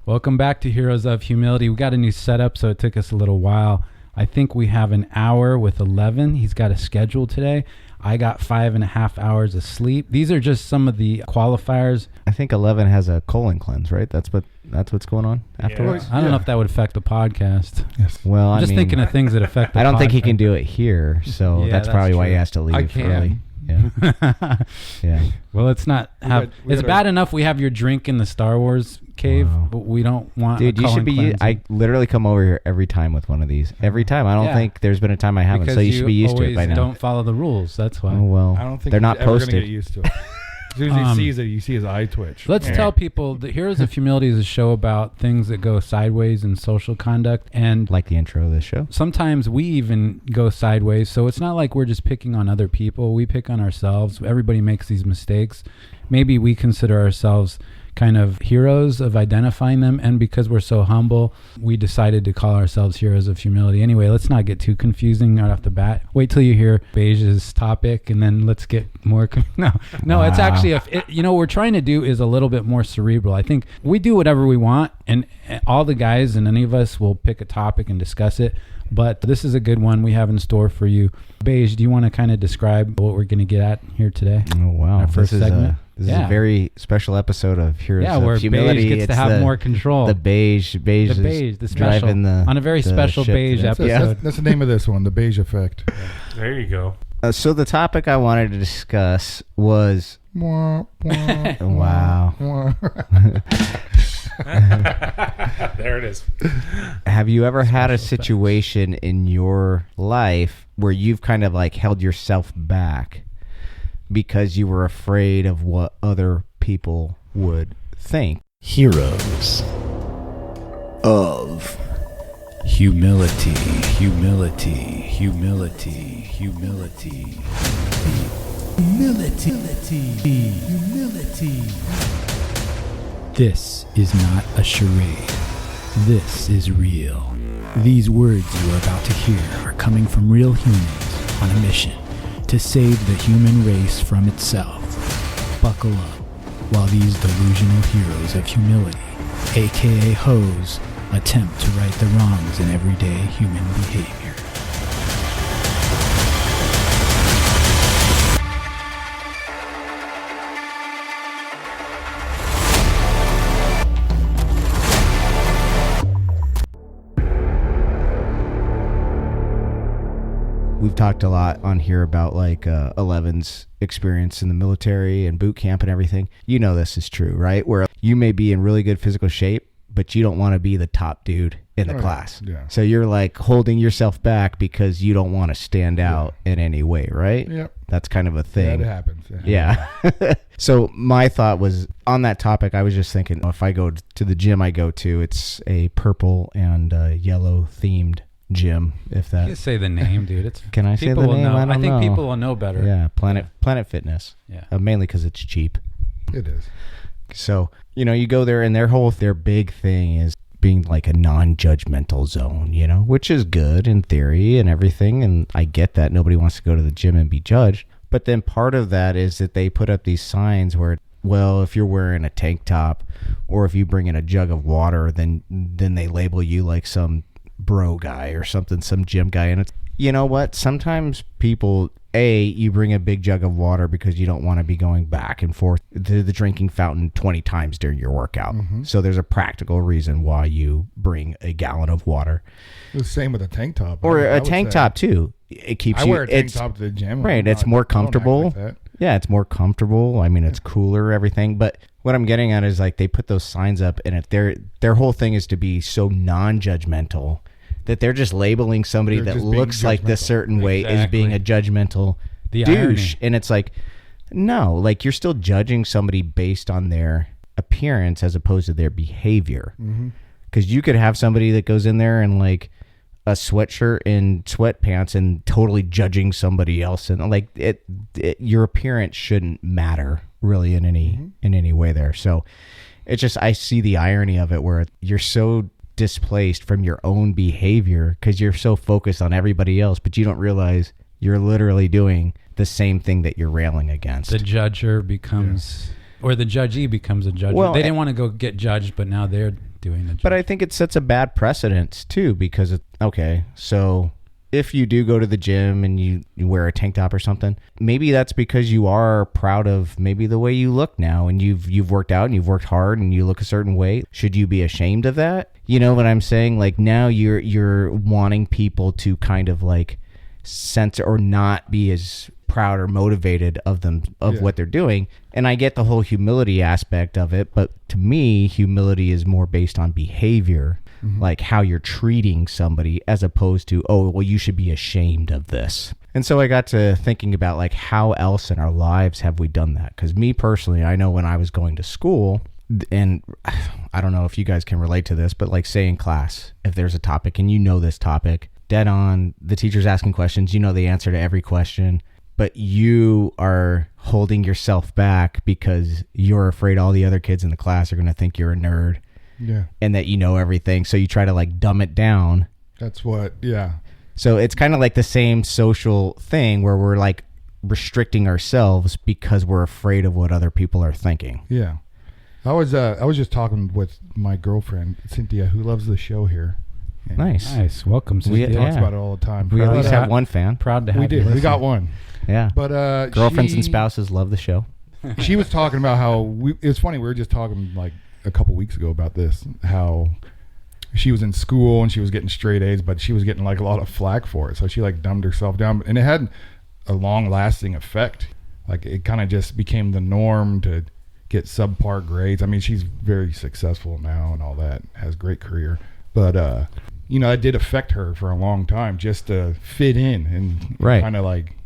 Welcome back to Heroes of Humility. We got a new setup, so it took us a little while. I think we have an hour with 11. He's got a schedule today. I got 5.5 hours of sleep. These are just some of the qualifiers. I think 11 has a colon cleanse, right? That's what's going on afterwards. I don't know if that would affect the podcast. Yes. Well, I'm just thinking of things that affect the podcast. I don't think he can do it here, so that's probably why he has to leave I can. early. Yeah. Yeah. Well, let's not have. It's bad enough we have your drink in the Star Wars cave, but we don't want. Dude, you should be. I literally come over here every time with one of these. Every time. I don't think there's been a time I haven't. Because so you should be used to it by now. Don't follow the rules. That's why. Oh well. I don't think they're not ever posted. Gonna get used to it. As soon as he sees it, you see his eye twitch. Let's tell people that Heroes of Humility is a show about things that go sideways in social conduct, and like the intro of this show. Sometimes we even go sideways, so it's not like we're just picking on other people. We pick on ourselves. Everybody makes these mistakes. Maybe we consider ourselves kind of heroes of identifying them, and because we're so humble, we decided to call ourselves Heroes of Humility. Anyway, let's not get too confusing right off the bat. Wait till you hear Beige's topic, and then let's get more It's actually what we're trying to do is a little bit more cerebral. I think we do whatever we want, and all the guys and any of us will pick a topic and discuss it, but this is a good one we have in store for you. Beige, do you want to kind of describe what we're going to get at here today? Oh wow, our first segment. This is a very special episode of Heroes of Humility. Beige gets to have more control. The beige is driving on a very special Beige episode. Yeah. That's the name of this one, the Beige Effect. There you go. So the topic I wanted to discuss was... Wow. There it is. Have you ever had a situation in your life where you've kind of like held yourself back because you were afraid of what other people would think? Heroes of Humility, humility, humility, humility, humility, humility. This is not a charade. This is real. These words you are about to hear are coming from real humans on a mission to save the human race from itself. Buckle up while these delusional heroes of humility, aka HoHs, attempt to right the wrongs in everyday human behavior. We've talked a lot on here about like 11's experience in the military and boot camp and everything. You know this is true, right? Where you may be in really good physical shape, but you don't want to be the top dude in the class. Yeah. So you're like holding yourself back because you don't want to stand out in any way, right? Yep. That's kind of a thing. That happens. Yeah. So my thought was on that topic, I was just thinking, if I go to the gym I go to, it's a purple and yellow themed gym. If that, you can say the name, dude. Can I say the name? I think people will know better. Yeah, Planet Fitness. Yeah, mainly because it's cheap. It is. So you go there, and their big thing is being like a non-judgmental zone. Which is good in theory and everything, and I get that nobody wants to go to the gym and be judged. But then part of that is that they put up these signs where, well, if you're wearing a tank top or if you bring in a jug of water, then they label you like some bro guy or something, some gym guy. And it's, you know what, sometimes people, you bring a big jug of water because you don't want to be going back and forth to the drinking fountain 20 times during your workout. So there's a practical reason why you bring a gallon of water. The same with a tank top, or a tank top too. It keeps I you, wear a tank top to the gym, right? It's more comfortable. Yeah, it's more comfortable. I mean, it's cooler, everything. But what I'm getting at is like they put those signs up, and if their whole thing is to be so non-judgmental that they're just labeling somebody that looks like this certain way as being a judgmental douche. Irony. And it's like, no, like you're still judging somebody based on their appearance as opposed to their behavior. Because you could have somebody that goes in there and like a sweatshirt and sweatpants and totally judging somebody else, and like your appearance shouldn't matter really in any way there. So it's just, I see the irony of it where you're so displaced from your own behavior because you're so focused on everybody else, but you don't realize you're literally doing the same thing that you're railing against. The judger becomes or the judgee becomes a judge. Well, they didn't want to go get judged, but now they're doing the job. But I think it sets a bad precedence too, because so if you do go to the gym and you wear a tank top or something, maybe that's because you are proud of maybe the way you look now, and you've worked out and you've worked hard and you look a certain way. Should you be ashamed of that? You know what I'm saying? Like now you're wanting people to kind of like censor or not be as proud or motivated of what they're doing. And I get the whole humility aspect of it, but to me, humility is more based on behavior. Like how you're treating somebody, as opposed to, oh, well, you should be ashamed of this. And so I got to thinking about like how else in our lives have we done that? Because me personally, I know when I was going to school, and I don't know if you guys can relate to this, but like say in class, if there's a topic and you know this topic, dead on, the teacher's asking questions, you know the answer to every question, but you are holding yourself back because you're afraid all the other kids in the class are going to think you're a nerd. Yeah. And that you know everything. So you try to like dumb it down. That's what, yeah. So it's kind of like the same social thing where we're like restricting ourselves because we're afraid of what other people are thinking. Yeah. I was just talking with my girlfriend, Cynthia, who loves the show here. And Nice. Welcome, Cynthia. She talks about it all the time. We at least have one fan. Proud to have We you did. We listen. got one. Yeah. But girlfriends and spouses love the show. She was talking about how it's funny. We were just talking like a couple weeks ago about this, how she was in school and she was getting straight A's, but she was getting like a lot of flack for it. So she like dumbed herself down, and it had a long lasting effect. Like it kind of just became the norm to get subpar grades. I mean, she's very successful now and all that, has a great career, but it did affect her for a long time just to fit in and kind of like.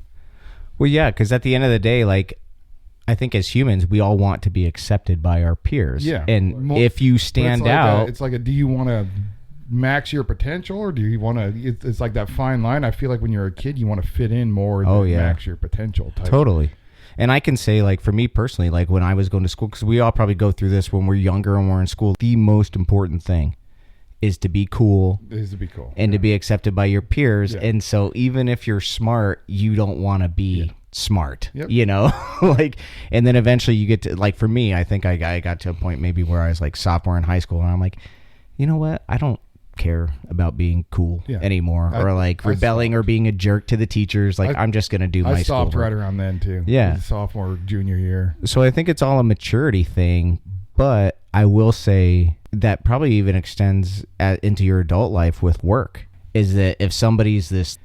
Well, yeah, because at the end of the day, like, I think as humans, we all want to be accepted by our peers. Yeah. And if you stand out... It's like do you want to max your potential, or do you want to... It's like that fine line. I feel like when you're a kid, you want to fit in more than max your potential. Totally. And I can say, like, for me personally, like, when I was going to school, because we all probably go through this when we're younger and we're in school, the most important thing is to be cool. And to be accepted by your peers. Yeah. And so even if you're smart, you don't want to be... smart, like, and then eventually you get to, like, for me, I think I got to a point maybe where I was like sophomore in high school, and I'm like, you know what, I don't care about being cool anymore, or like rebelling or being a jerk to the teachers. Like, I'm just gonna do my school. I stopped right around then too. Sophomore, junior year. So I think it's all a maturity thing, but I will say that probably even extends into your adult life with work, is that if somebody's this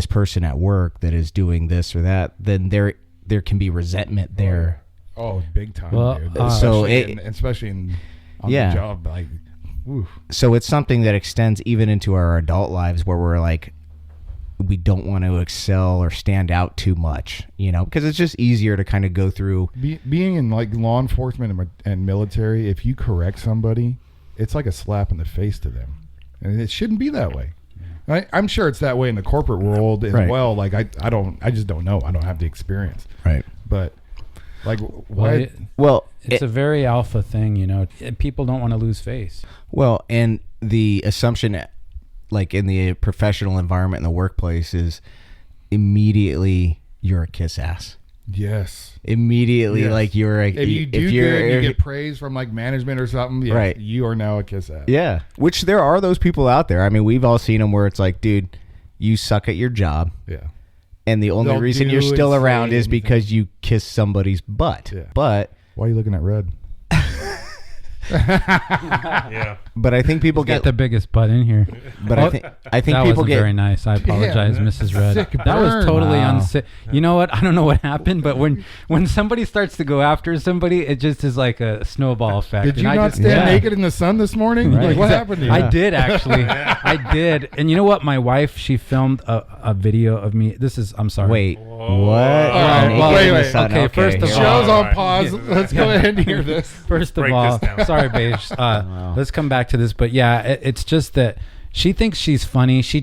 person at work that is doing this or that, then there can be resentment there. Oh, big time, well, dude. Especially on the job, like, woof. So it's something that extends even into our adult lives, where we're like, we don't want to excel or stand out too much, because it's just easier to kind of go through. Being in like law enforcement and military, if you correct somebody, it's like a slap in the face to them, and it shouldn't be that way. I'm sure it's that way in the corporate world as well. Like I just don't know. I don't have the experience. Right. But like, it's a very alpha thing, people don't want to lose face. Well, and the assumption, like in the professional environment in the workplace, is immediately you're a kiss ass. Yes. Immediately, like you're a... If you do good, you get praise from like management or something, right, you are now a kiss ass. Yeah. Which there are those people out there. I mean, we've all seen them where it's like, dude, you suck at your job. Yeah. And the only reason you're still around is because you kiss somebody's butt. Yeah. But... Why are you looking at red? Yeah. But I think people get the biggest butt in here. But I think that people wasn't get very nice. I apologize, Mrs. Red. That was totally unsick. You know what? I don't know what happened, but when somebody starts to go after somebody, it just is like a snowball effect. Did you not stand naked in the sun this morning? Right. Like, what happened to you? I did, actually. I did. And you know what? My wife, she filmed a video of me. I'm sorry. Wait. What? Wait. Okay, first of all. Show's on pause. Let's go ahead and hear this. First of all, sorry, Beige. Let's come back to this. But yeah, it's just that she thinks she's funny. She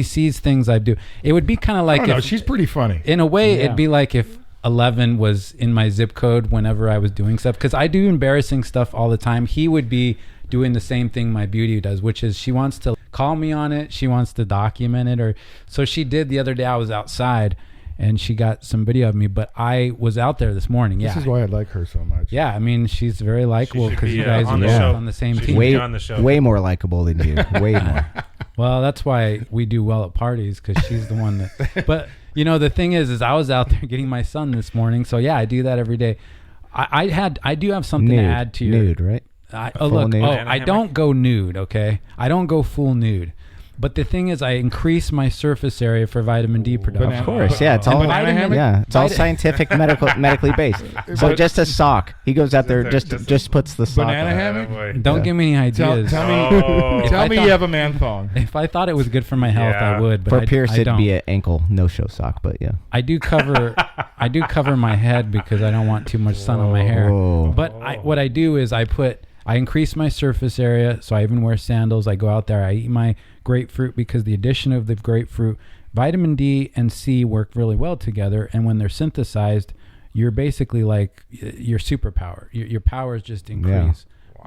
sees things I do. It would be kind of like... I don't know, she's pretty funny. In a way, it'd be like if 11 was in my zip code whenever I was doing stuff. Because I do embarrassing stuff all the time. He would be doing the same thing my beauty does, which is she wants to call me on it. She wants to document it. So she did the other day. I was outside and she got some video of me. But I was out there this morning. This is why I like her so much. Yeah, I mean, she's very likable because you guys are on the same team. Way more likable than you. Way more. Well, that's why we do well at parties, because she's the one that. But the thing is I was out there getting my son this morning. So yeah, I do that every day. I do have something to add to your nude, right? I don't go nude. Okay, I don't go full nude. But the thing is, I increase my surface area for vitamin D production. Of course, yeah. It's all it's all scientific, medically based. So just a sock. He goes out there, just puts the sock. Banana hammock. Don't give me any ideas. Tell me you have a man thong. If I thought it was good for my health, I would. But for Pierce, it'd be an ankle no-show sock. But yeah, I do cover my head because I don't want too much sun on my hair. But what I do is I increase my surface area, so I even wear sandals. I go out there, I eat my grapefruit, because the addition of the grapefruit, vitamin D and C work really well together, and when they're synthesized, you're basically like your superpower. Your powers just increase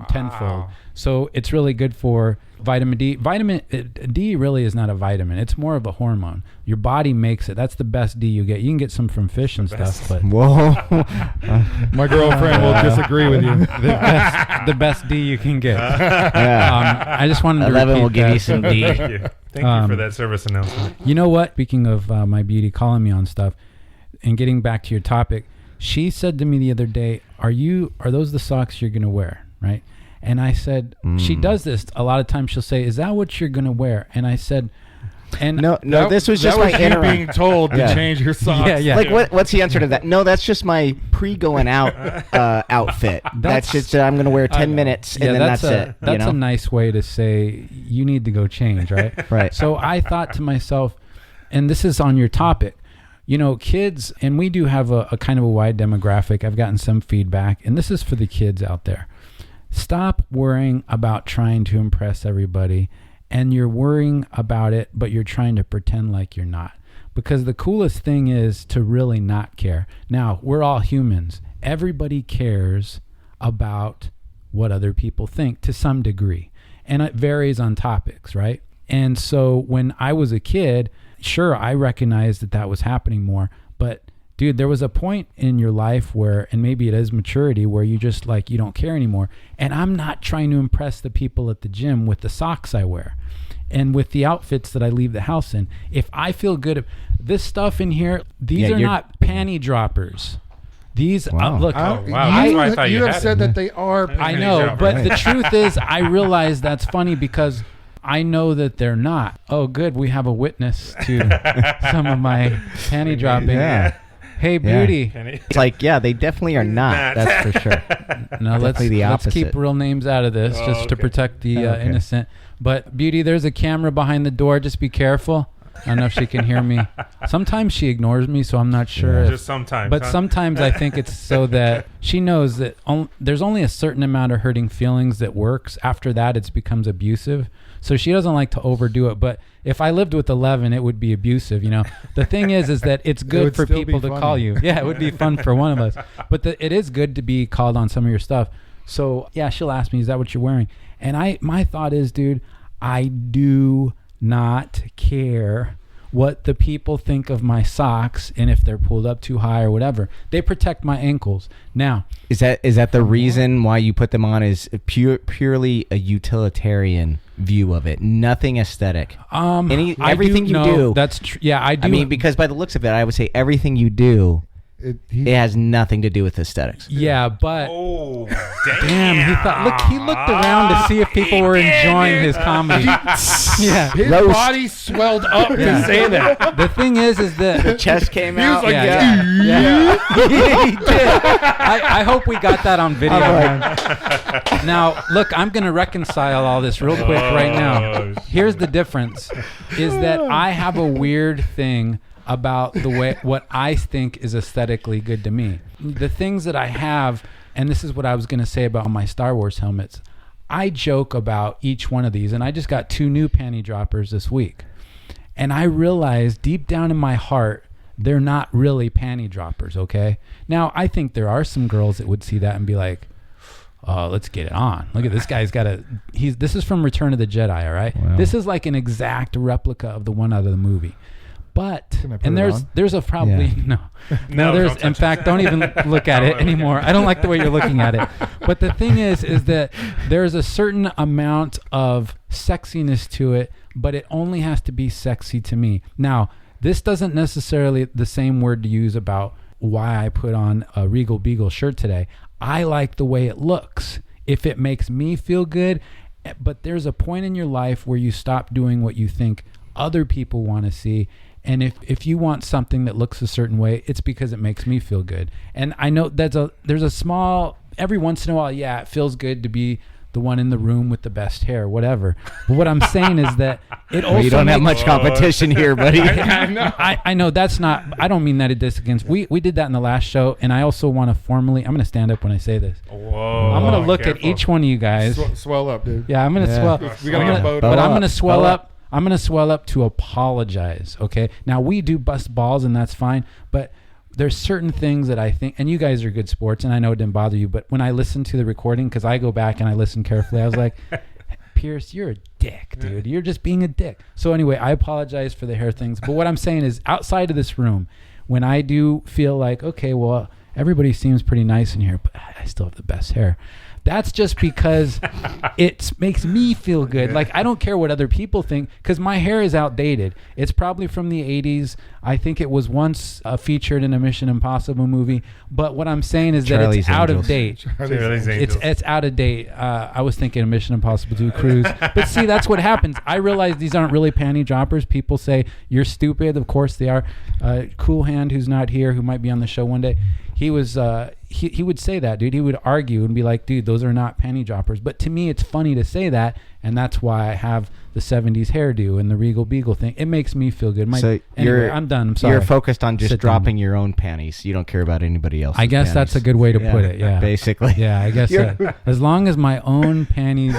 tenfold. So it's really good for vitamin D. Vitamin D really is not a vitamin. It's more of a hormone. Your body makes it. That's the best D you get. You can get some from fish and stuff, but my girlfriend will disagree with you. The best D you can get. I just wanted to 11 will give that. you some D. Thank you for that service announcement. You know what? Speaking of my beauty calling me on stuff, and getting back to your topic, she said to me the other day, "Are those the socks you're going to wear?" Right? And I said, she does this a lot of times. She'll say, "Is that what you're going to wear?" And I said, no, this was just my you being told to change your socks. Yeah. Like what's the answer to that? No, that's just my pre-going out outfit. That's just I'm going to wear 10 minutes and then that's it. That's a nice way to say you need to go change, right? Right. So I thought to myself, and this is on your topic, kids, and we do have a kind of a wide demographic. I've gotten some feedback, and this is for the kids out there. Stop worrying about trying to impress everybody, and you're worrying about it, but you're trying to pretend like you're not. Because the coolest thing is to really not care. Now, we're all humans. Everybody cares about what other people think to some degree, and it varies on topics, right? And so when I was a kid, sure, I recognized that was happening more, but dude, there was a point in your life where, and maybe it is maturity, where you just you don't care anymore. And I'm not trying to impress the people at the gym with the socks I wear and with the outfits that I leave the house in. If I feel good, this stuff in here, these are not panty droppers. These, look. That's why I thought you have said that they are. I know, but the truth is, I realize that's funny because I know that they're not. Oh, good. We have a witness to some of my panty dropping. Yeah. Hey, beauty. It's they definitely are not. That's for sure. No, let's keep real names out of this just to protect the innocent. But beauty, there's a camera behind the door. Just be careful. I don't know if she can hear me. Sometimes she ignores me, so I'm not sure. Just sometimes. But sometimes I think it's so that she knows that there's only a certain amount of hurting feelings that works. After that, it becomes abusive. So she doesn't like to overdo it. But if I lived with 11, it would be abusive. The thing is that it's good for people to call you. Yeah, it would be fun for one of us. But it is good to be called on some of your stuff. So yeah, she'll ask me, "Is that what you're wearing?" And my thought is, dude, I do not care what the people think of my socks and if they're pulled up too high or whatever. They protect my ankles. Now, is that the reason why you put them on? Is purely a utilitarian view of it, nothing aesthetic? Everything you do. That's true. Yeah, I do. I mean, because by the looks of it, I would say everything you do. It has nothing to do with aesthetics. Yeah, but damn, he looked around to see if people were enjoying his comedy. Yeah, his body swelled up to say that. The thing is that the chest came out. He was like, yeah. He did. I hope we got that on video. Now, look, I'm gonna reconcile all this real quick right now. Here's the difference: is that I have a weird thing about the way what I think is aesthetically good to me. The things that I have, and this is what I was going to say about my Star Wars helmets. I joke about each one of these, and I just got 2 new panty droppers this week. And I realized deep down in my heart, they're not really panty droppers, okay? Now, I think there are some girls that would see that and be like, "Oh, let's get it on. Look at this guy's got this is from Return of the Jedi, all right? Wow. This is like an exact replica of the one out of the movie." But Can I put and it there's on? there's a probably no there's don't in touch fact it. don't even look at it Don't look anymore. at it. I don't like the way you're looking at it. But the thing is that there's a certain amount of sexiness to it, but it only has to be sexy to me. Now, this doesn't necessarily the same word to use about why I put on a Regal Beagle shirt today. I like the way it looks. If it makes me feel good, but there's a point in your life where you stop doing what you think other people want to see. And if you want something that looks a certain way, it's because it makes me feel good. And I know there's a small, every once in a while, yeah, it feels good to be the one in the room with the best hair, whatever. But what I'm saying is that it also you don't have much competition here, buddy. I know that's not, I don't mean that it is against, we did that in the last show, and I also want to formally, I'm going to stand up when I say this. Whoa. I'm going to look careful. at each one of you guys. Swell up, dude. Yeah, I'm going to Yeah. swell. We gotta get bowed But up. I'm going to swell Bow up. I'm going to swell up to apologize, okay? Now, we do bust balls, and that's fine, but there's certain things that I think, and you guys are good sports, and I know it didn't bother you, but when I listened to the recording, because I go back and I listen carefully, I was like, Pierce, you're a dick, dude. You're just being a dick. So anyway, I apologize for the hair things, but what I'm saying is outside of this room, when I do feel like, okay, well, everybody seems pretty nice in here, but I still have the best hair. That's just because it makes me feel good. Like, I don't care what other people think, because my hair is outdated. It's probably from the 80s. I think it was once featured in a Mission Impossible movie. But what I'm saying is that Charlie's it's out of Angels. date. Charlie's Angels. It's out of date. I was thinking of Mission Impossible 2 Cruise. But see, that's what happens. I realize these aren't really panty droppers. People say, you're stupid. Of course they are. Cool Hand, who's not here, who might be on the show one day, he was he would say that, dude. He would argue and be like, dude, those are not panty droppers. But to me, it's funny to say that, and that's why I have the 70s hairdo and the Regal Beagle thing. It makes me feel good. Anyway, I'm done. I'm sorry. You're focused on just Sit dropping down. your own panties. You don't care about anybody else's I guess that's a good way to put it, yeah. Basically. Yeah, I guess as long as my own panties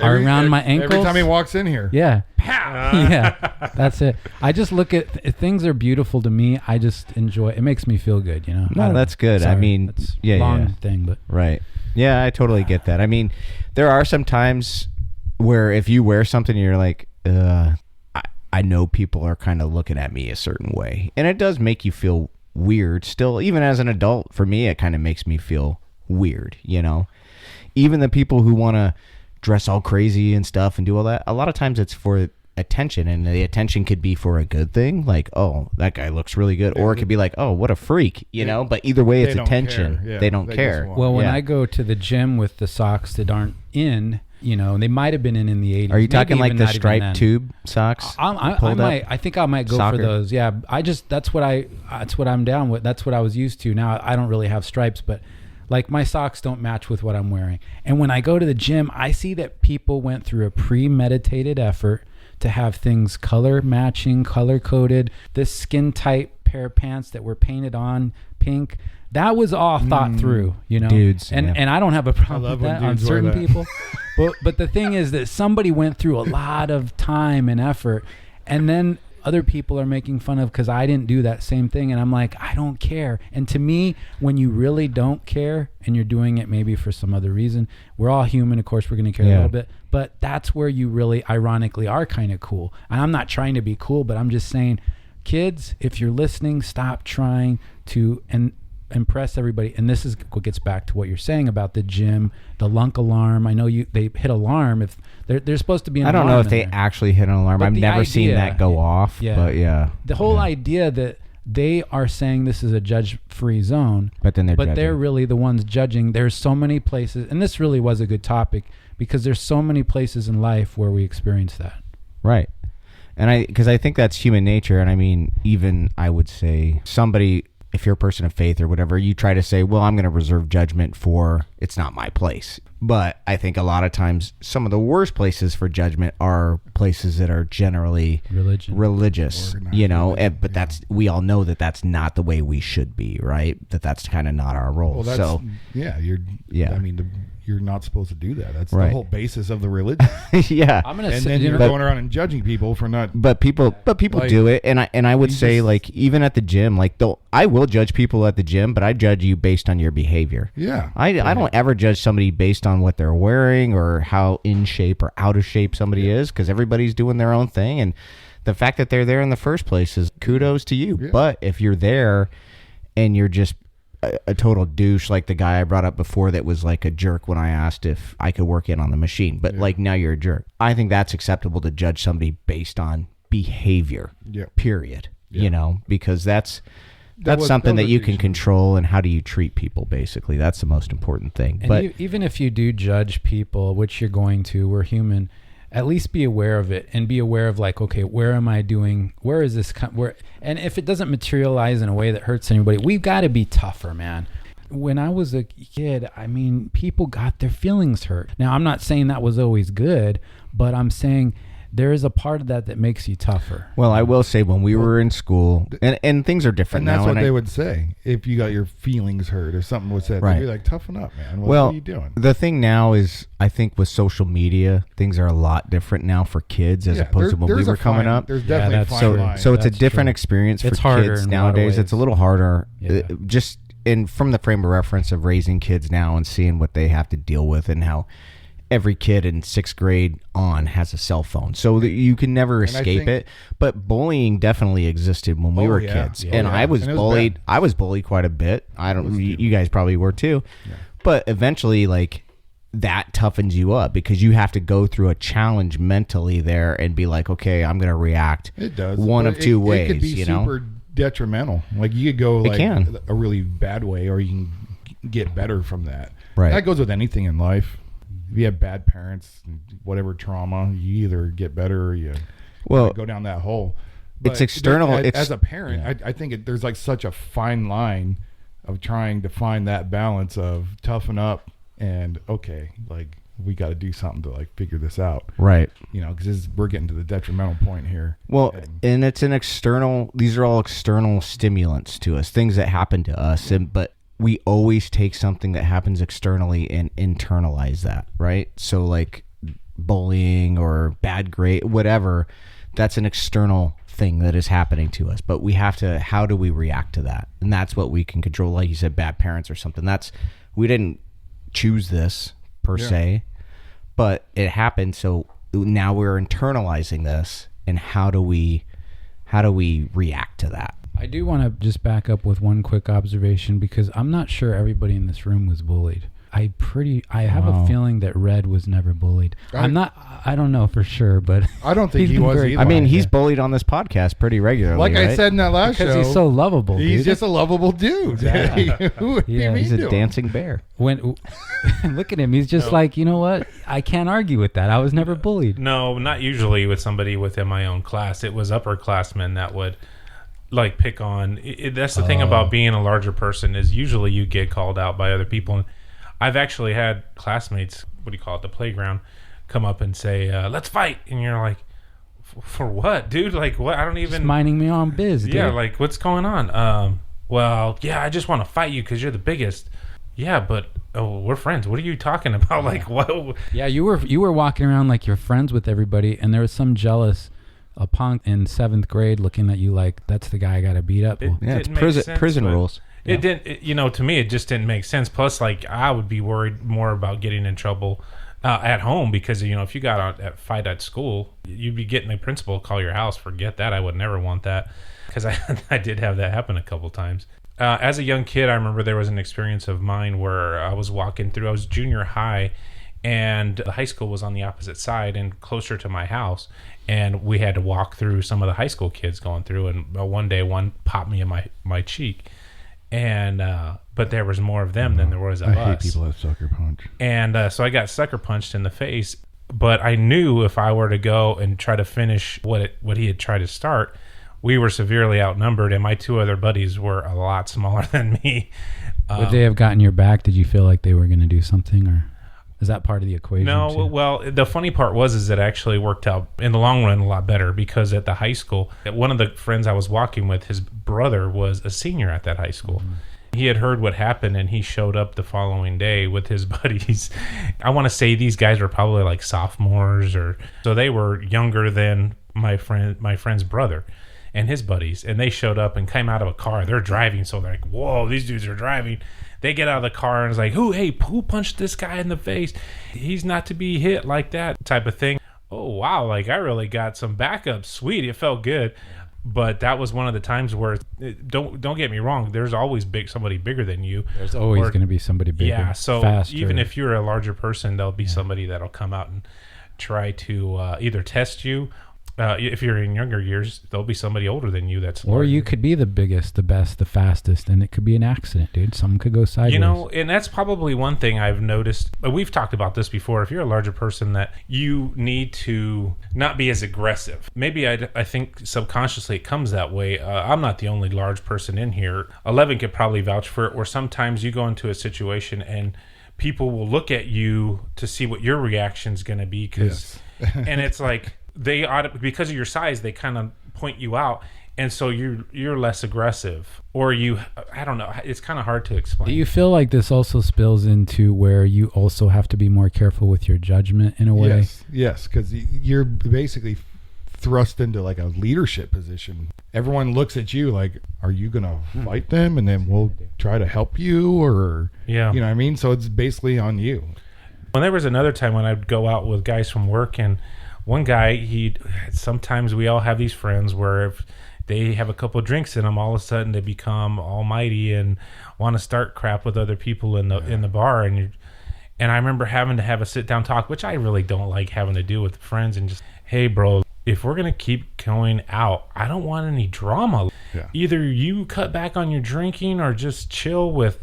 are around my ankles. Every time he walks in here. Yeah. Yeah, that's it. I just look at things are beautiful to me. I just enjoy it. It makes me feel good, you know. I No, don't that's know. good. I Sorry, mean, that's yeah, long yeah. thing, but Right. Yeah, I totally get that. I mean, there are some times where if you wear something, you're like, I know people are kind of looking at me a certain way. And it does make you feel weird still. Even as an adult, for me, it kind of makes me feel weird, you know. Even the people who want to dress all crazy and stuff and do all that, a lot of times it's for attention, and the attention could be for a good thing, like, oh, that guy looks really good, or it could be like, oh, what a freak, you know. But either way, it's They don't attention. care. Yeah, they don't they care. just want- well, when Yeah. I go to the gym with the socks that aren't in, you know, they might have been in the 80s. Are you maybe talking like even the not even then. striped tube socks? I think I might go Soccer? for those. Yeah, that's what I'm down with. That's what I was used to. Now I don't really have stripes, but like my socks don't match with what I'm wearing. And when I go to the gym, I see that people went through a premeditated effort to have things color matching, color coded. This skin tight pair of pants that were painted on pink, that was all thought through, you know. Dudes, and yeah. and I don't have a problem love with when that on dudes wear certain that. people. But the thing is that somebody went through a lot of time and effort, and then other people are making fun of because I didn't do that same thing. And I'm like, I don't care. And to me, when you really don't care and you're doing it maybe for some other reason, we're all human. Of course, we're going to care a little bit. But that's where you really ironically are kind of cool. And I'm not trying to be cool, but I'm just saying, kids, if you're listening, stop trying to impress everybody. And this is what gets back to what you're saying about the gym, the lunk alarm. I know they hit alarm if they're supposed to be an I don't alarm know if in they there. actually hit an alarm. But I've the never seen idea- that go off. Yeah. But yeah. The whole idea that they are saying this is a judge-free zone, But then they're judging. really the ones judging. There's so many places, and this really was a good topic because there's so many places in life where we experience that. Right. And because I think that's human nature. And I mean, even I would say somebody, if you're a person of faith or whatever, you try to say, well, I'm going to reserve judgment for, it's not my place. But I think a lot of times some of the worst places for judgment are places that are generally religious, you know, but we all know that that's not the way we should be, right? That's kind of not our role. Well, that's, so yeah. I mean, you're not supposed to do that. That's Right. the whole basis of the religion. Yeah. I'm gonna And say, then you you're know, going around and judging people for not. But people Like, do it, and I would you say just- like even at the gym, like I will judge people at the gym, but I judge you based on your behavior. Yeah. I don't ever judge somebody based on what they're wearing or how in shape or out of shape somebody is, because everybody's doing their own thing, and the fact that they're there in the first place is kudos to you. Yeah. But if you're there and you're just a total douche, like the guy I brought up before that was like a jerk when I asked if I could work in on the machine, but like now you're a jerk. I think that's acceptable to judge somebody based on behavior. Yeah. Period. Yeah. You know, because that's was- something that that was you a can douche. control, and how do you treat people, basically. That's the most important thing. and But even if you do judge people, which you're going to, we're human. At least be aware of it, and be aware of like, okay, where am I doing? Where is this? Where? And if it doesn't materialize in a way that hurts anybody, we've got to be tougher, man. When I was a kid, I mean, people got their feelings hurt. Now, I'm not saying that was always good, but I'm saying there is a part of that makes you tougher. well, I will say when we were in school, and things are different And that's now. what and they would say if you got your feelings hurt or something was said. Right. They'd be like, toughen up, man. What Well, are you doing? the thing now is, I think with social media, things are a lot different now for kids as opposed to when we there's a were coming fine- up. There's Yeah, definitely a that's fine So, line. so it's a That's different true. experience for It's harder kids in a lot of nowadays. It's a ways. little harder, Yeah. just in from the frame of reference of raising kids now and seeing what they have to deal with, and how every kid in 6th grade on has a cell phone, so that you can never And I escape think- it. But bullying definitely existed when we Oh, were yeah. kids, Yeah. and Oh, yeah. I was And it was bullied. bad. I was bullied quite a bit. I don't. You guys probably were too, but eventually, like, that toughens you up because you have to go through a challenge mentally there and be like, okay, I'm going to react. It does. one But of two It ways. could be you know, super detrimental. Like you could go like can. a really bad way, or you can get better from that. Right. That goes with anything in life. If you have bad parents, whatever trauma, you either get better or you Well, go down that hole. it's external. As, It's- as a parent, I think there's like such a fine line of trying to find that balance of toughen up and okay, like we got to do something to like figure this out. right. You know, because we're getting to the detrimental point here. Well, And- and it's an external. These are all external stimulants to us, things that happen to us, but we always take something that happens externally and internalize that, right? So like bullying or bad grade, whatever, that's an external thing that is happening to us. But we have to, how do we react to that? And that's what we can control. Like you said, bad parents or something. We didn't choose this per se, but it happened. So now we're internalizing this, and how do we react to that? I do want to just back up with one quick observation, because I'm not sure everybody in this room was bullied. I have a feeling that Red was never bullied. I don't know for sure, but I don't think he's he been was very either. I mean, quiet. he's bullied on this podcast pretty regularly. like I right? said in that last because show, he's so lovable. he's dude. just a lovable dude. Exactly. Who would Yeah, be He's mean a to him? dancing bear. when look at him, he's just like, you know what? I can't argue with that. I was never bullied. No, not usually with somebody within my own class. It was upperclassmen that would like pick on. That's the thing about being a larger person, is usually you get called out by other people. And I've actually had classmates, what do you call it, the playground, come up and say, "Let's fight," and you're like, "For what, dude? Like what? I don't even." Just minding me on biz. Dude. Yeah, like what's going on? Well, yeah, I just want to fight you because you're the biggest. Yeah, but we're friends. What are you talking about? Like what? Yeah, you were walking around like you're friends with everybody, and there was some jealous punk in 7th grade looking at you like, that's the guy I got to beat up. Well, Yeah, it's didn't make sense, prison but rules. It didn't. To me, it just didn't make sense. Plus, like I would be worried more about getting in trouble at home, because if you got a fight at school, you'd be getting the principal to call your house. Forget that. I would never want that, because I did have that happen a couple times. As a young kid, I remember there was an experience of mine where I was walking through. I was junior high, and the high school was on the opposite side and closer to my house. And we had to walk through some of the high school kids going through. And one day, one popped me in my cheek. And but there was more of them than there was of I us. hate people that sucker punch. And so I got sucker punched in the face. But I knew if I were to go and try to finish what he had tried to start, we were severely outnumbered, and my two other buddies were a lot smaller than me. would they have gotten your back? Did you feel like they were going to do something, or is that part of the equation? No, too? well, the funny part was it actually worked out in the long run a lot better, because at the high school, one of the friends I was walking with, his brother was a senior at that high school. Mm-hmm. He had heard what happened, and he showed up the following day with his buddies. I want to say these guys were probably like sophomores, so they were younger than my friend's brother and his buddies, and they showed up and came out of a car. They're driving, so they're like, whoa, these dudes are driving. They get out of the car and it's like, who punched this guy in the face? He's not to be hit like that type of thing. Oh, wow, like I really got some backup. Sweet, it felt good. But that was one of the times where, don't get me wrong, there's always somebody bigger than you. There's always going to be somebody bigger, yeah, so faster. Even if you're a larger person, there'll be somebody that'll come out and try to either test you. If you're in younger years, there'll be somebody older than you that's larger. Or you could be the biggest, the best, the fastest, and it could be an accident, dude. Something could go sideways. You know, and that's probably one thing I've noticed. We've talked about this before. If you're a larger person, that you need to not be as aggressive. Maybe I think subconsciously it comes that way. I'm not the only large person in here. 11 could probably vouch for it, where sometimes you go into a situation and people will look at you to see what your reaction's going to be. And it's like, they ought, because of your size, they kind of point you out, and so you're less aggressive, or I don't know, it's kind of hard to explain. Do you feel like this also spills into where you also have to be more careful with your judgment in a way? Yes, because you're basically thrust into like a leadership position. Everyone looks at you like, are you gonna fight them, and then we'll try to help you, or you know what I mean? So it's basically on you. When there was another time when I'd go out with guys from work, and one guy, sometimes we all have these friends where if they have a couple of drinks in them, all of a sudden they become almighty and want to start crap with other people in the bar. And I remember having to have a sit down talk, which I really don't like having to do with friends, and just, hey, bro, if we're going to keep going out, I don't want any drama. Yeah. Either you cut back on your drinking or just chill with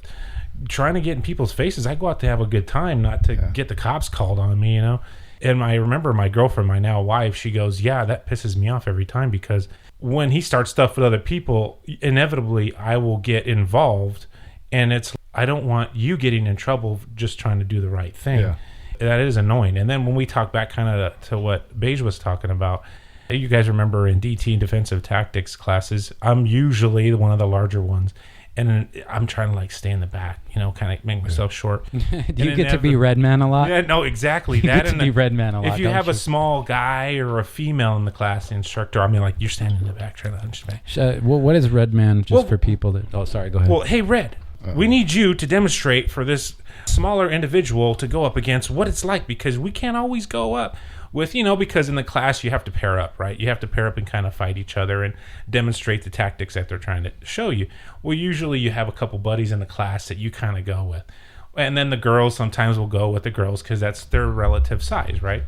trying to get in people's faces. I go out to have a good time, not to get the cops called on me, you know? And I remember my girlfriend, my now wife, she goes, yeah, that pisses me off every time, because when he starts stuff with other people, inevitably I will get involved, and I don't want you getting in trouble just trying to do the right thing. Yeah. That is annoying. And then when we talk back kind of to what Beige was talking about, you guys remember in DT, defensive tactics classes, I'm usually one of the larger ones. And I'm trying to like stay in the back, you know, kind of make myself short. Do you get to be Red Man a lot? Yeah, no, exactly. You get to be Red Man a lot. If you have a small guy or a female in the class, the instructor, I mean, like, you're standing in the back, trying to understand. Well, what is Red Man, just for people that? Oh, sorry, go ahead. Well, hey, Red, we need you to demonstrate for this smaller individual to go up against what it's like, because we can't always go up with, you know, because in the class you have to pair up, right? You have to pair up and kind of fight each other and demonstrate the tactics that they're trying to show you. Well, usually you have a couple buddies in the class that you kind of go with. And then the girls sometimes will go with the girls because that's their relative size, right?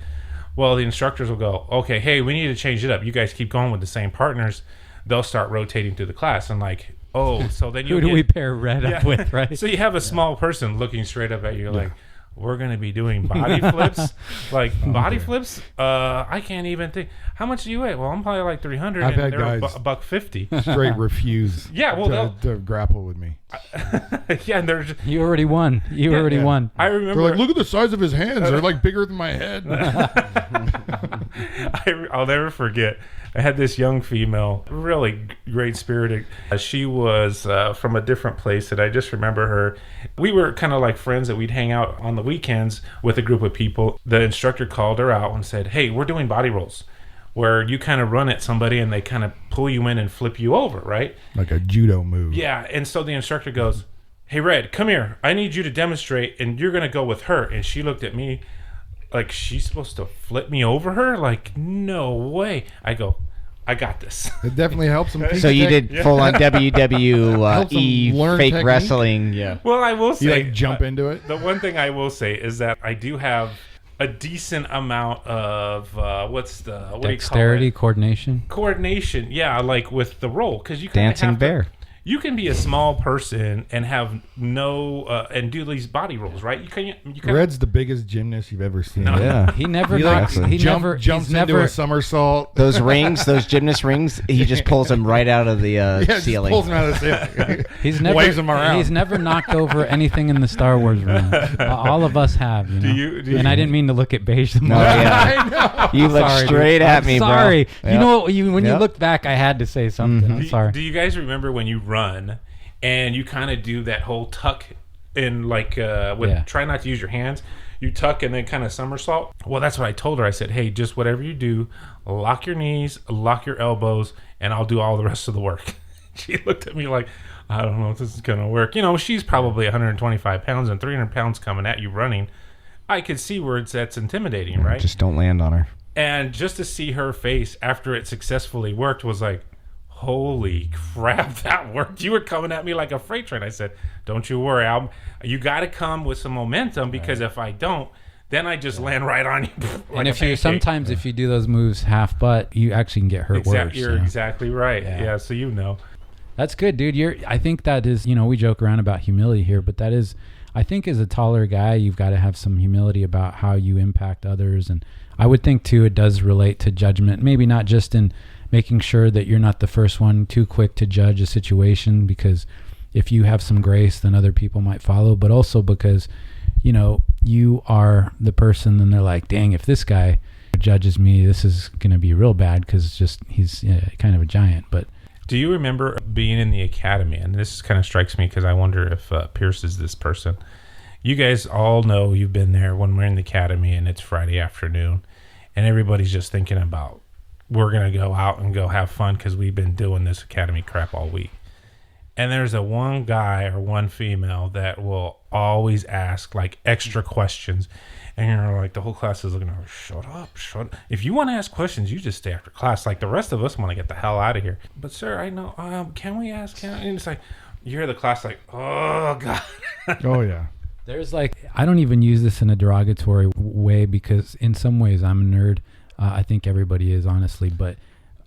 Well, the instructors will go, okay, hey, we need to change it up. You guys keep going with the same partners. They'll start rotating through the class and like, oh, so then you who do we pair Red up with, right? So you have a small person looking straight up at you like, we're going to be doing body flips. Like, body flips? I can't even think. How much do you weigh? Well, I'm probably like 300, I've and had they're guys $150. Straight refuse to grapple with me. Yeah, and they're just, you already won. You already won. I remember. They're like, look at the size of his hands. They're like bigger than my head. I'll never forget. I had this young female, really great spirited. She was from a different place, and I just remember her. We were kind of like friends that we'd hang out on the weekends with a group of people. The instructor called her out and said, hey, we're doing body rolls, where you kind of run at somebody and they kind of pull you in and flip you over, right? Like a judo move. Yeah, and so the instructor goes, hey, Red, come here. I need you to demonstrate, and you're going to go with her. And she looked at me like, she's supposed to flip me over her? Like, no way. I go, I got this. It definitely helps them. So you did full on WWE fake technique? Wrestling. Yeah. Well, I will say, you like jump into it. The one thing I will say is that I do have a decent amount of dexterity, coordination. Yeah, like with the roll, because you kind of dancing bear. You can be a small person and have no and do these body rolls, right? You can. Red's the biggest gymnast you've ever seen. No. Yeah, he never knocks. He jumps into a somersault. Those rings, those gymnast rings, he just pulls them right out of the ceiling. Pulls them out of the ceiling. He's never waves them around. He's never knocked over anything in the Star Wars room. All of us have. You know? Do you, I didn't mean to look at Beige. No, yeah. You looked straight at me, bro. Sorry. You know, when you looked back, I had to say something. I'm sorry. Do you guys remember when you run and you kind of do that whole tuck in, like, try not to use your hands. You tuck and then kind of somersault. Well, that's what I told her. I said, hey, just whatever you do, lock your knees, lock your elbows, and I'll do all the rest of the work. She looked at me like, I don't know if this is going to work. You know, she's probably 125 pounds and 300 pounds coming at you running. I could see where that's intimidating, right? Just don't land on her. And just to see her face after it successfully worked was like, holy crap, that worked. You were coming at me like a freight train. I said, don't you worry. You got to come with some momentum, because if I don't, then I just land right on you. Like, and if you do those moves half butt, you actually can get hurt worse. You're exactly right. Yeah, so you know. That's good, dude. I think that is, we joke around about humility here, but that is, I think as a taller guy, you've got to have some humility about how you impact others. And I would think too, it does relate to judgment, maybe not just in making sure that you're not the first one too quick to judge a situation, because if you have some grace, then other people might follow, but also because, you are the person, and they're like, dang, if this guy judges me, this is going to be real bad, because he's kind of a giant. But do you remember being in the academy? And this kind of strikes me because I wonder if Pierce is this person. You guys all know, you've been there when we're in the academy and it's Friday afternoon and everybody's just thinking about, we're going to go out and go have fun because we've been doing this academy crap all week. And there's a one guy or one female that will always ask like extra questions. And you're like, the whole class is looking at her, shut up. If you want to ask questions, you just stay after class. Like, the rest of us want to get the hell out of here. But, sir, I know, can we ask? And it's like, you hear the class like, oh, God. Oh, yeah. There's like, I don't even use this in a derogatory way, because in some ways I'm a nerd. I think everybody is, honestly. But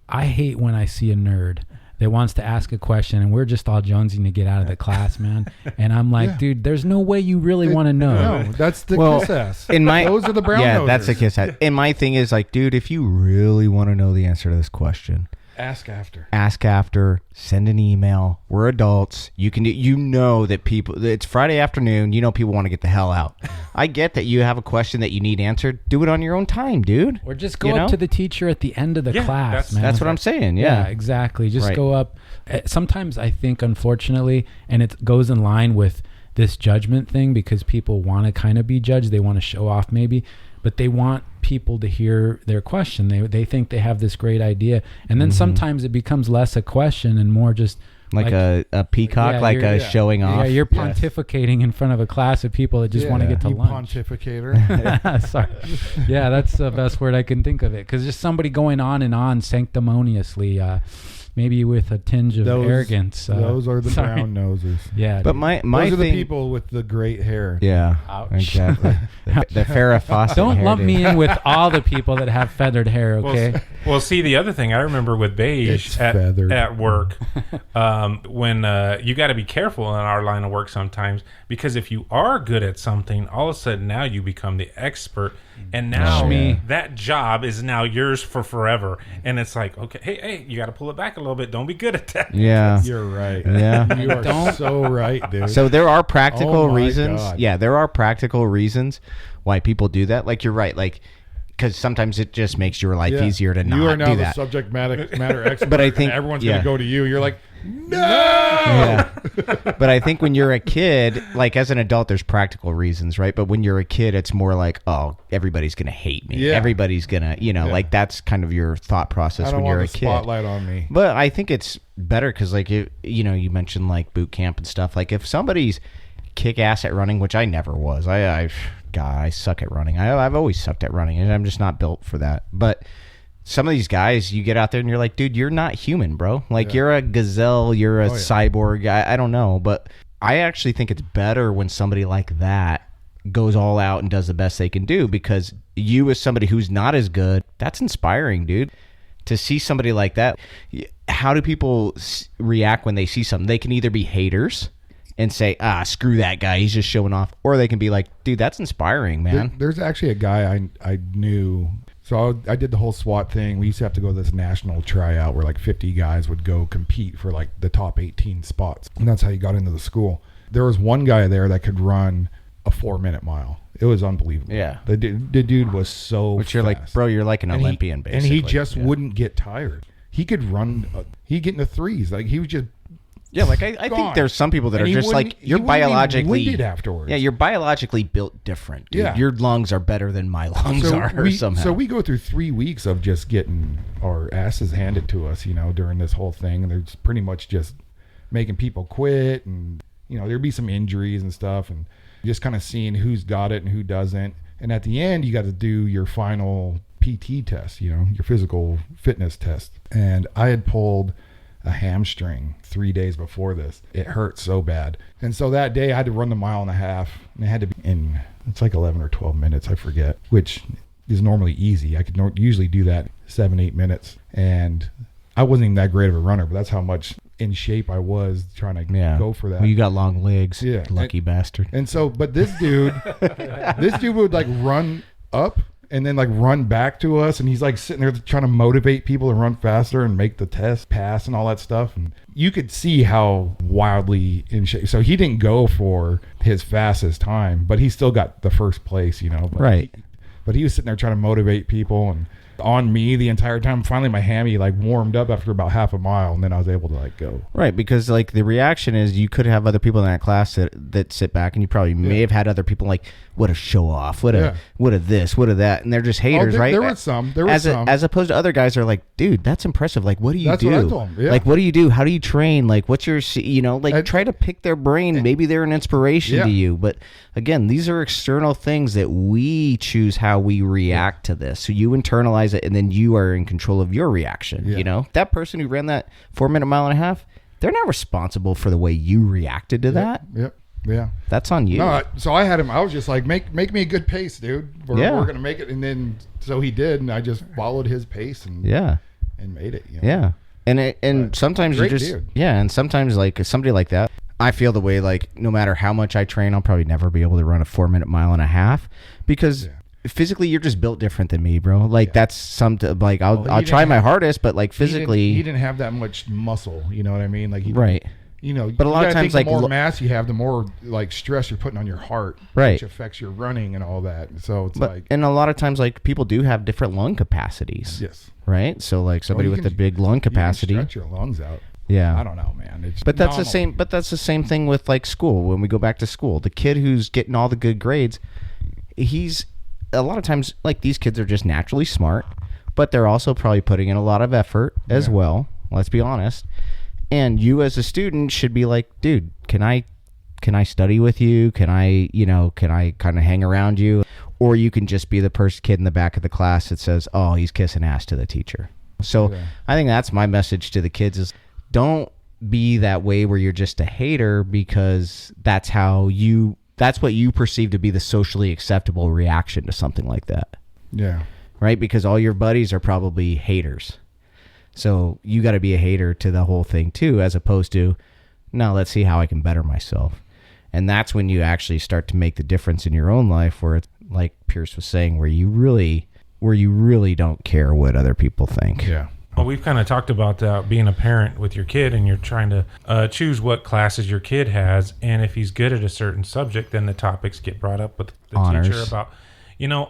I hate when I see a nerd that wants to ask a question and we're just all jonesing to get out of the class, man. And I'm like, dude, there's no way you really want to know. No, that's the kiss ass. Those are the brown nosers. That's the kiss ass. And my thing is like, dude, if you really want to know the answer to this question, ask after. Send an email. We're adults. You can do, that people, it's Friday afternoon. People want to get the hell out. I get that you have a question that you need answered. Do it on your own time, dude. Or just go up to the teacher at the end of the class, man. That's what I'm saying. Yeah, exactly. Just go up. Sometimes I think, unfortunately, and it goes in line with this judgment thing, because people want to kind of be judged. They want to show off maybe, but they want people to hear their question. They think they have this great idea, and then sometimes it becomes less a question and more just like a peacock, showing off. Yeah, you're pontificating in front of a class of people that just want to get to lunch. Pontificator. Sorry. Yeah, that's the best word I can think of it, because just somebody going on and on sanctimoniously, maybe with a tinge of arrogance. Those are the brown nosers. Yeah, but my those are thing, the people with the great hair. Yeah, ouch. Exactly. the Farrah Fawcett. Don't lump me in with all the people that have feathered hair. Okay. Well, see, the other thing I remember with beige at work, when you got to be careful in our line of work sometimes, because if you are good at something, all of a sudden now you become the expert. And now that job is now yours for forever. And it's like, okay, hey, you got to pull it back a little bit. Don't be good at that. Yeah. You're right. Yeah. You are so right, dude. So there are practical reasons. God. Yeah, there are practical reasons why people do that. Like, you're right. Like, because sometimes it just makes your life easier to not do that. You are now the subject matter expert, but I think everyone's going to go to you. You're like, no! Yeah. But I think when you're a kid, like as an adult, there's practical reasons, right? But when you're a kid, it's more like, oh, everybody's going to hate me. Yeah. Everybody's going to, like that's kind of your thought process when you're a kid. Spotlight on me. But I think it's better because like, you mentioned like boot camp and stuff. Like if somebody's kick ass at running, which I never was. I suck at running. I've always sucked at running, and I'm just not built for that. But some of these guys, you get out there and you're like, dude, you're not human, bro. Like you're a gazelle, you're a cyborg. I don't know, but I actually think it's better when somebody like that goes all out and does the best they can do, because you as somebody who's not as good, that's inspiring, dude. To see somebody like that, how do people react when they see something? They can either be haters and say, screw that guy, he's just showing off. Or they can be like, dude, that's inspiring, man. There's actually a guy I knew. So I did the whole SWAT thing. We used to have to go to this national tryout where like 50 guys would go compete for like the top 18 spots. And that's how you got into the school. There was one guy there that could run a 4-minute mile. It was unbelievable. Yeah. The dude was so Which you're fast. like, bro, you're like an Olympian, basically. And he just wouldn't get tired. He could run, he'd get into threes. Like he was just Yeah, like I think there's some people that And are he just wouldn't- like he you're wouldn't be biologically winded afterwards. Yeah, you're biologically built different. Dude. Yeah. Your lungs are better than my lungs are somehow. So we go through 3 weeks of just getting our asses handed to us, during this whole thing, and they're just pretty much just making people quit, and there'd be some injuries and stuff, and just kind of seeing who's got it and who doesn't. And at the end, you got to do your final PT test, your physical fitness test. And I had pulled a hamstring 3 days before this. It hurt so bad. And so that day I had to run the 1.5 miles, and it had to be in, it's like 11 or 12 minutes, I forget, which is normally easy. I could usually do that 7-8 minutes. And I wasn't even that great of a runner, but that's how much in shape I was trying to go for that. Well, you got long legs, Yeah. lucky bastard. And so, but this dude would like run up and then like run back to us, and he's like sitting there trying to motivate people to run faster and make the test pass and all that stuff. And you could see how wildly in shape. So he didn't go for his fastest time, but he still got the first place, But Right. But he was sitting there trying to motivate people and on me the entire time. Finally, my hammy like warmed up after about half a mile, and then I was able to like go. Right, because like the reaction is you could have other people in that class that sit back, and you probably may have had other people like, what a show off, what a this, what a that, and they're just haters, right? There was some. As opposed to other guys are like, dude, that's impressive. Like, what do you do? What I told him. Yeah. Like, what do you do? How do you train? Like, what's your, try to pick their brain. Maybe they're an inspiration to you. But again, these are external things that we choose how we react to this. So you internalize it, and then you are in control of your reaction. That person who ran that 4-minute 1.5 miles, they're not responsible for the way you reacted to that. Yep. Yeah. That's on you. No, so I had him. I was just like, make me a good pace, dude. We're gonna make it. And then so he did, and I just followed his pace and made it. Yeah. And sometimes you just dude. and sometimes like somebody like that, I feel the way like no matter how much I train, I'll probably never be able to run a 4-minute 1.5 miles because physically you're just built different than me, bro. Like that's something like I'll try my hardest, but like physically he didn't have that much muscle. You know what I mean? Like right. But a lot of times, the like more mass you have, the more like stress you're putting on your heart, right? Which affects your running and all that. So it's and a lot of times, like people do have different lung capacities. Yes. Right. So like somebody with a big lung capacity, you can stretch your lungs out. Yeah. I don't know, man. But that's the same. But that's the same thing with like school. When we go back to school, the kid who's getting all the good grades, he's a lot of times like these kids are just naturally smart, but they're also probably putting in a lot of effort as well. Let's be honest. And you as a student should be like, dude, can I study with you? Can I kind of hang around you? Or you can just be the kid in the back of the class that says, oh, he's kissing ass to the teacher. So I think that's my message to the kids is don't be that way where you're just a hater because that's what you perceive to be the socially acceptable reaction to something like that. Yeah. Right? Because all your buddies are probably haters. So you got to be a hater to the whole thing too, as opposed to, no, let's see how I can better myself. And that's when you actually start to make the difference in your own life where it's like Pierce was saying, where you really don't care what other people think. Yeah. Well, we've kind of talked about being a parent with your kid, and you're trying to choose what classes your kid has. And if he's good at a certain subject, then the topics get brought up with the teacher about,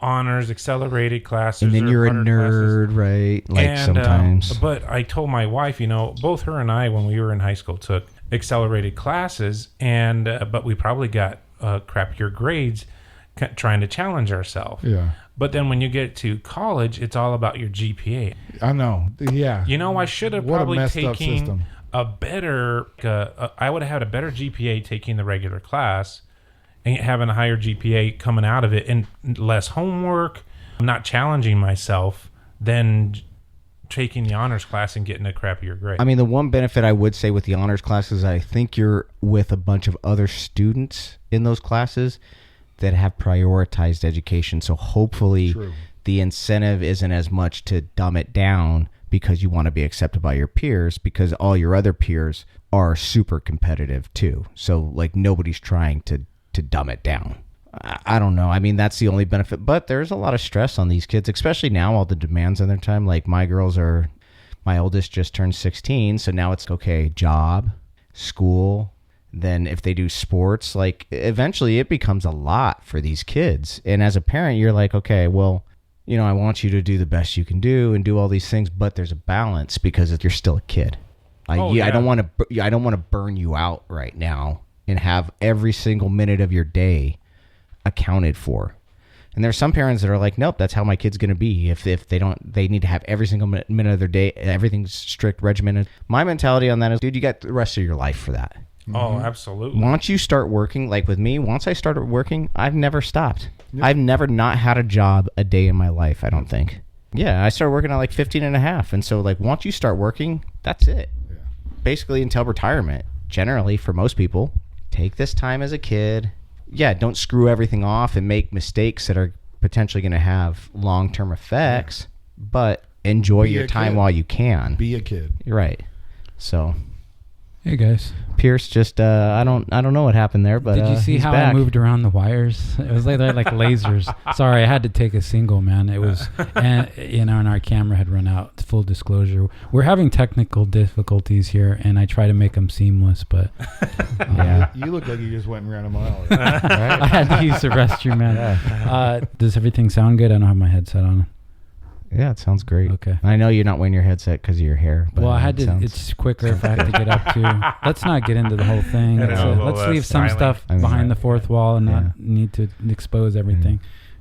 honors, accelerated classes. And then you're a nerd, classes. Right? Like and, sometimes. But I told my wife, both her and I, when we were in high school, took accelerated classes, and but we probably got crappier grades trying to challenge ourselves. Yeah. But then when you get to college, it's all about your GPA. I know. Yeah. I should have probably taken a better, I would have had a better GPA taking the regular class and having a higher GPA coming out of it and less homework, not challenging myself, than taking the honors class and getting a crappier grade. I mean, the one benefit I would say with the honors classes, I think you're with a bunch of other students in those classes that have prioritized education. So hopefully the incentive isn't as much to dumb it down because you want to be accepted by your peers, because all your other peers are super competitive too. So like nobody's trying to dumb it down. I don't know. I mean, that's the only benefit, but there's a lot of stress on these kids, especially now, all the demands on their time. Like my oldest just turned 16. So now it's okay, job, school. Then if they do sports, like eventually it becomes a lot for these kids. And as a parent, you're like, okay, well, I want you to do the best you can do and do all these things, but there's a balance because you're still a kid. I don't want to burn you out right now and have every single minute of your day accounted for. And there's some parents that are like, nope, that's how my kid's going to be. If they need to have every single minute of their day, everything's strict regimented. My mentality on that is, dude, you got the rest of your life for that. Oh, absolutely. Once you start working, like with me, once I started working, I've never stopped. Yep. I've never not had a job a day in my life, I don't think. Yeah, I started working at like 15 and a half. And so like once you start working, that's it. Yeah. Basically until retirement. Generally, for most people, take this time as a kid. Yeah, don't screw everything off and make mistakes that are potentially going to have long-term effects, but enjoy your time while you can. Be a kid. You're right. So, hey guys, Pierce just I don't know what happened there, but did you see how back. I moved around the wires? It was like lasers. Sorry, I had to take a single, man. It was, and our camera had run out. Full disclosure, we're having technical difficulties here, and I try to make them seamless, but yeah, you look like you just went and ran a mile. Right? I had to use the restroom, man. Yeah. Does everything sound good? I don't have my headset on. Yeah, it sounds great. Okay. I know you're not wearing your headset because of your hair. But well, I had to. It's quicker if I have to get up to. Let's not get into the whole thing. Let's leave some stuff behind the fourth wall and not need to expose everything.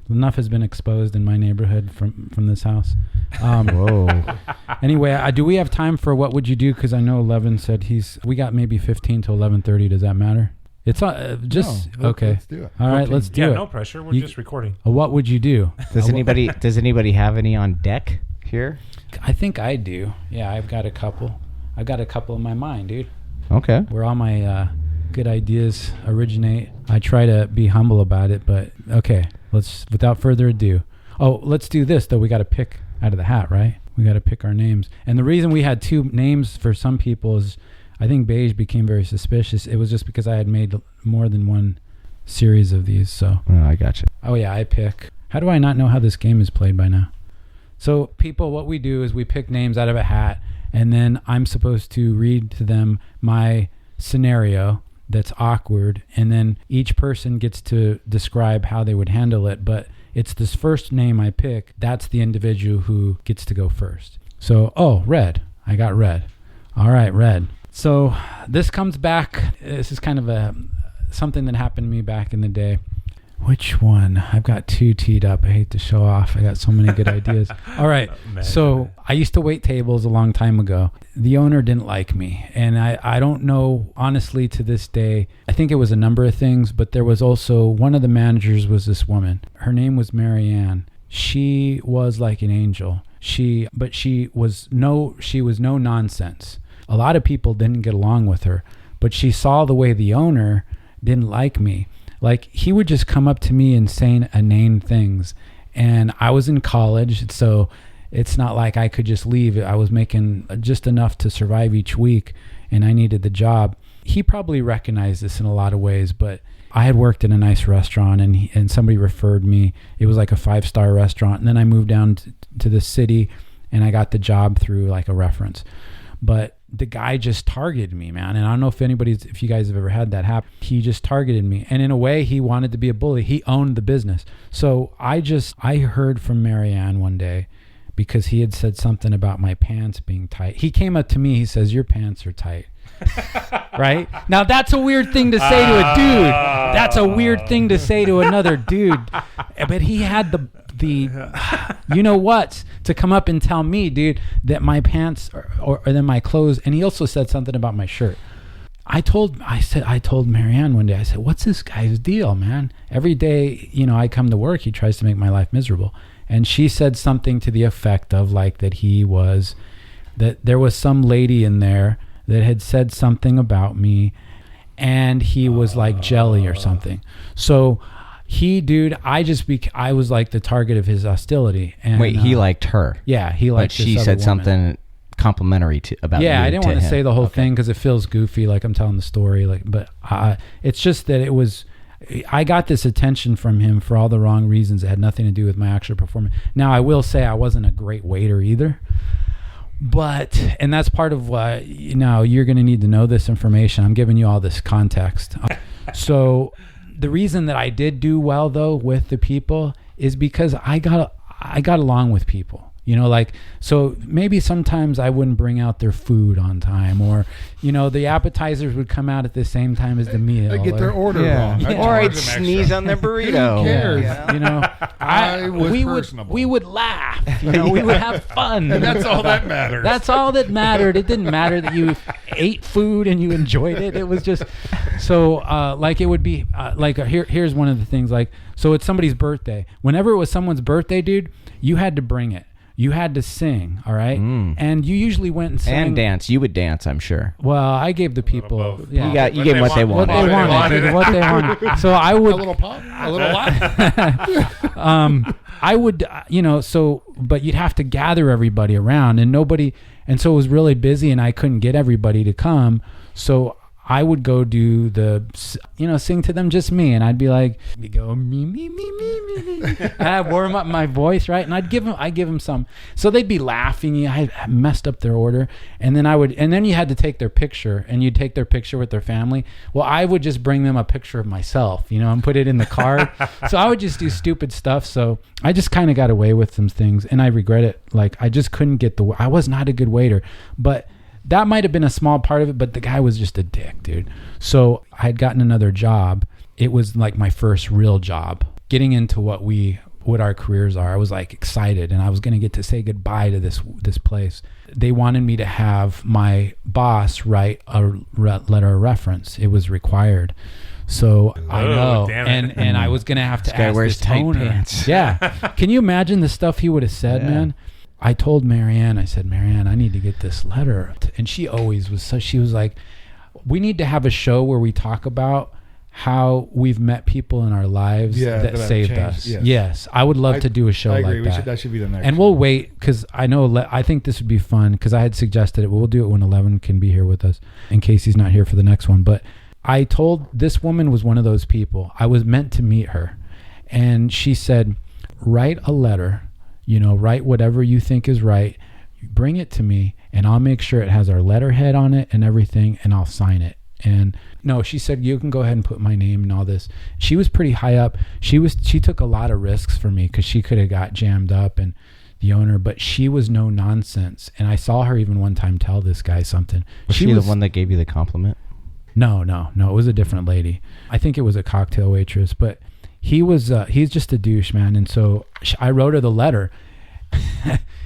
Enough has been exposed in my neighborhood from this house. Whoa. Anyway, do we have time for what would you do? Because I know 11 said we got maybe 15 to 11:30. Does that matter? It's just okay. Let's do it. All right, let's do it. No pressure. We're just recording. What would you do? Does anybody have any on deck here? I think I do. Yeah, I've got a couple. I've got a couple in my mind, dude. Okay. Where all my good ideas originate. I try to be humble about it, but okay. Let's, without further ado. Oh, let's do this though. We got to pick out of the hat, right? We got to pick our names. And the reason we had two names for some people is, I think beige became very suspicious. It was just because I had made more than one series of these. So I got you. Oh yeah, I pick. How do I not know how this game is played by now? So people, what we do is we pick names out of a hat, and then I'm supposed to read to them my scenario that's awkward, and then each person gets to describe how they would handle it. But it's this first name I pick, that's the individual who gets to go first. So, red. I got red. All right, red. So this comes back. This is kind of something that happened to me back in the day. Which one? I've got two teed up. I hate to show off. I got so many good ideas. All right. So I used to wait tables a long time ago. The owner didn't like me. And I don't know, honestly, to this day. I think it was a number of things, but there was also one of the managers was this woman. Her name was Marianne. She was like an angel. She was no nonsense. A lot of people didn't get along with her, but she saw the way the owner didn't like me. Like, he would just come up to me and say inane things. And I was in college, so it's not like I could just leave. I was making just enough to survive each week, and I needed the job. He probably recognized this in a lot of ways, but I had worked in a nice restaurant, and somebody referred me. It was like a 5-star restaurant. And then I moved down to the city, and I got the job through like a reference. But the guy just targeted me, man. And I don't know if you guys have ever had that happen. He just targeted me. And in a way, he wanted to be a bully. He owned the business. So I heard from Marianne one day because he had said something about my pants being tight. He came up to me. He says, "Your pants are tight." Right? Now, that's a weird thing to say to a dude. That's a weird thing to say to another dude. But he had the you know what, to come up and tell me, dude, that my pants or then my clothes. And he also said something about my shirt. I told Marianne one day, I said, "What's this guy's deal, man? Every day, I come to work, he tries to make my life miserable." And she said something to the effect of like that there was some lady in there that had said something about me, and he was like jelly or something. So I was like the target of his hostility. And wait, he liked her? Yeah, he liked. But she said something complimentary about you. Yeah, I didn't want to say the whole thing because it feels goofy, like I'm telling the story. But it's just that it was. I got this attention from him for all the wrong reasons. It had nothing to do with my actual performance. Now, I will say I wasn't a great waiter either. And that's part of why, you're going to need to know this information. I'm giving you all this context. So the reason that I did do well though with the people is because I got along with people. Like, so maybe sometimes I wouldn't bring out their food on time, or, the appetizers would come out at the same time as the meal. They get their order wrong. Or I'd sneeze on their burrito. Who cares? We would laugh. We would have fun. And that's all that matters. That's all that mattered. It didn't matter that you ate food and you enjoyed it. It was just so it would be here's one of the things, so it's somebody's birthday. Whenever it was someone's birthday, dude, you had to bring it. You had to sing, all right? And you usually went and sang. And dance. You would dance, I'm sure. Well, I gave the people... Yeah. You gave them what they wanted. What they wanted. So I would... A little pop? A little laugh? I would, but you'd have to gather everybody around, and so it was really busy, and I couldn't get everybody to come. So I would go do sing to them, just me, and I'd be like, me, me. I'd warm up my voice, right? And I'd give them some. So they'd be laughing. I messed up their order, and then you had to take their picture, and you'd take their picture with their family. Well, I would just bring them a picture of myself, and put it in the card. So I would just do stupid stuff. So I just kind of got away with some things, and I regret it. I just couldn't I was not a good waiter, but that might have been a small part of it, but the guy was just a dick, dude. So I had gotten another job. It was like my first real job. Getting into what our careers are, I was excited, and I was going to get to say goodbye to this place. They wanted me to have my boss write a letter of reference. It was required. So I know, and I was going to have to ask wears this tight owner. pants. Yeah. Can you imagine the stuff he would have said, man? I told Marianne, I said, Marianne, I need to get this letter. And she always was she was like, we need to have a show where we talk about how we've met people in our lives that saved us. Yes. I would love to do a show like that. That should be the next And we'll wait, because I think this would be fun, because I had suggested it. We'll do it when 11 can be here with us, in case he's not here for the next one. But I told this woman was one of those people. I was meant to meet her. And she said, write a letter. Write whatever you think is right. Bring it to me, and I'll make sure it has our letterhead on it and everything, and I'll sign it. And no, she said, you can go ahead and put my name and all this. She was pretty high up. She took a lot of risks for me, because she could have got jammed up, and the owner, but she was no nonsense. And I saw her even one time tell this guy something. Was she the one that gave you the compliment? No, it was a different lady. I think it was a cocktail waitress, but he's just a douche, man. And so I wrote her the letter.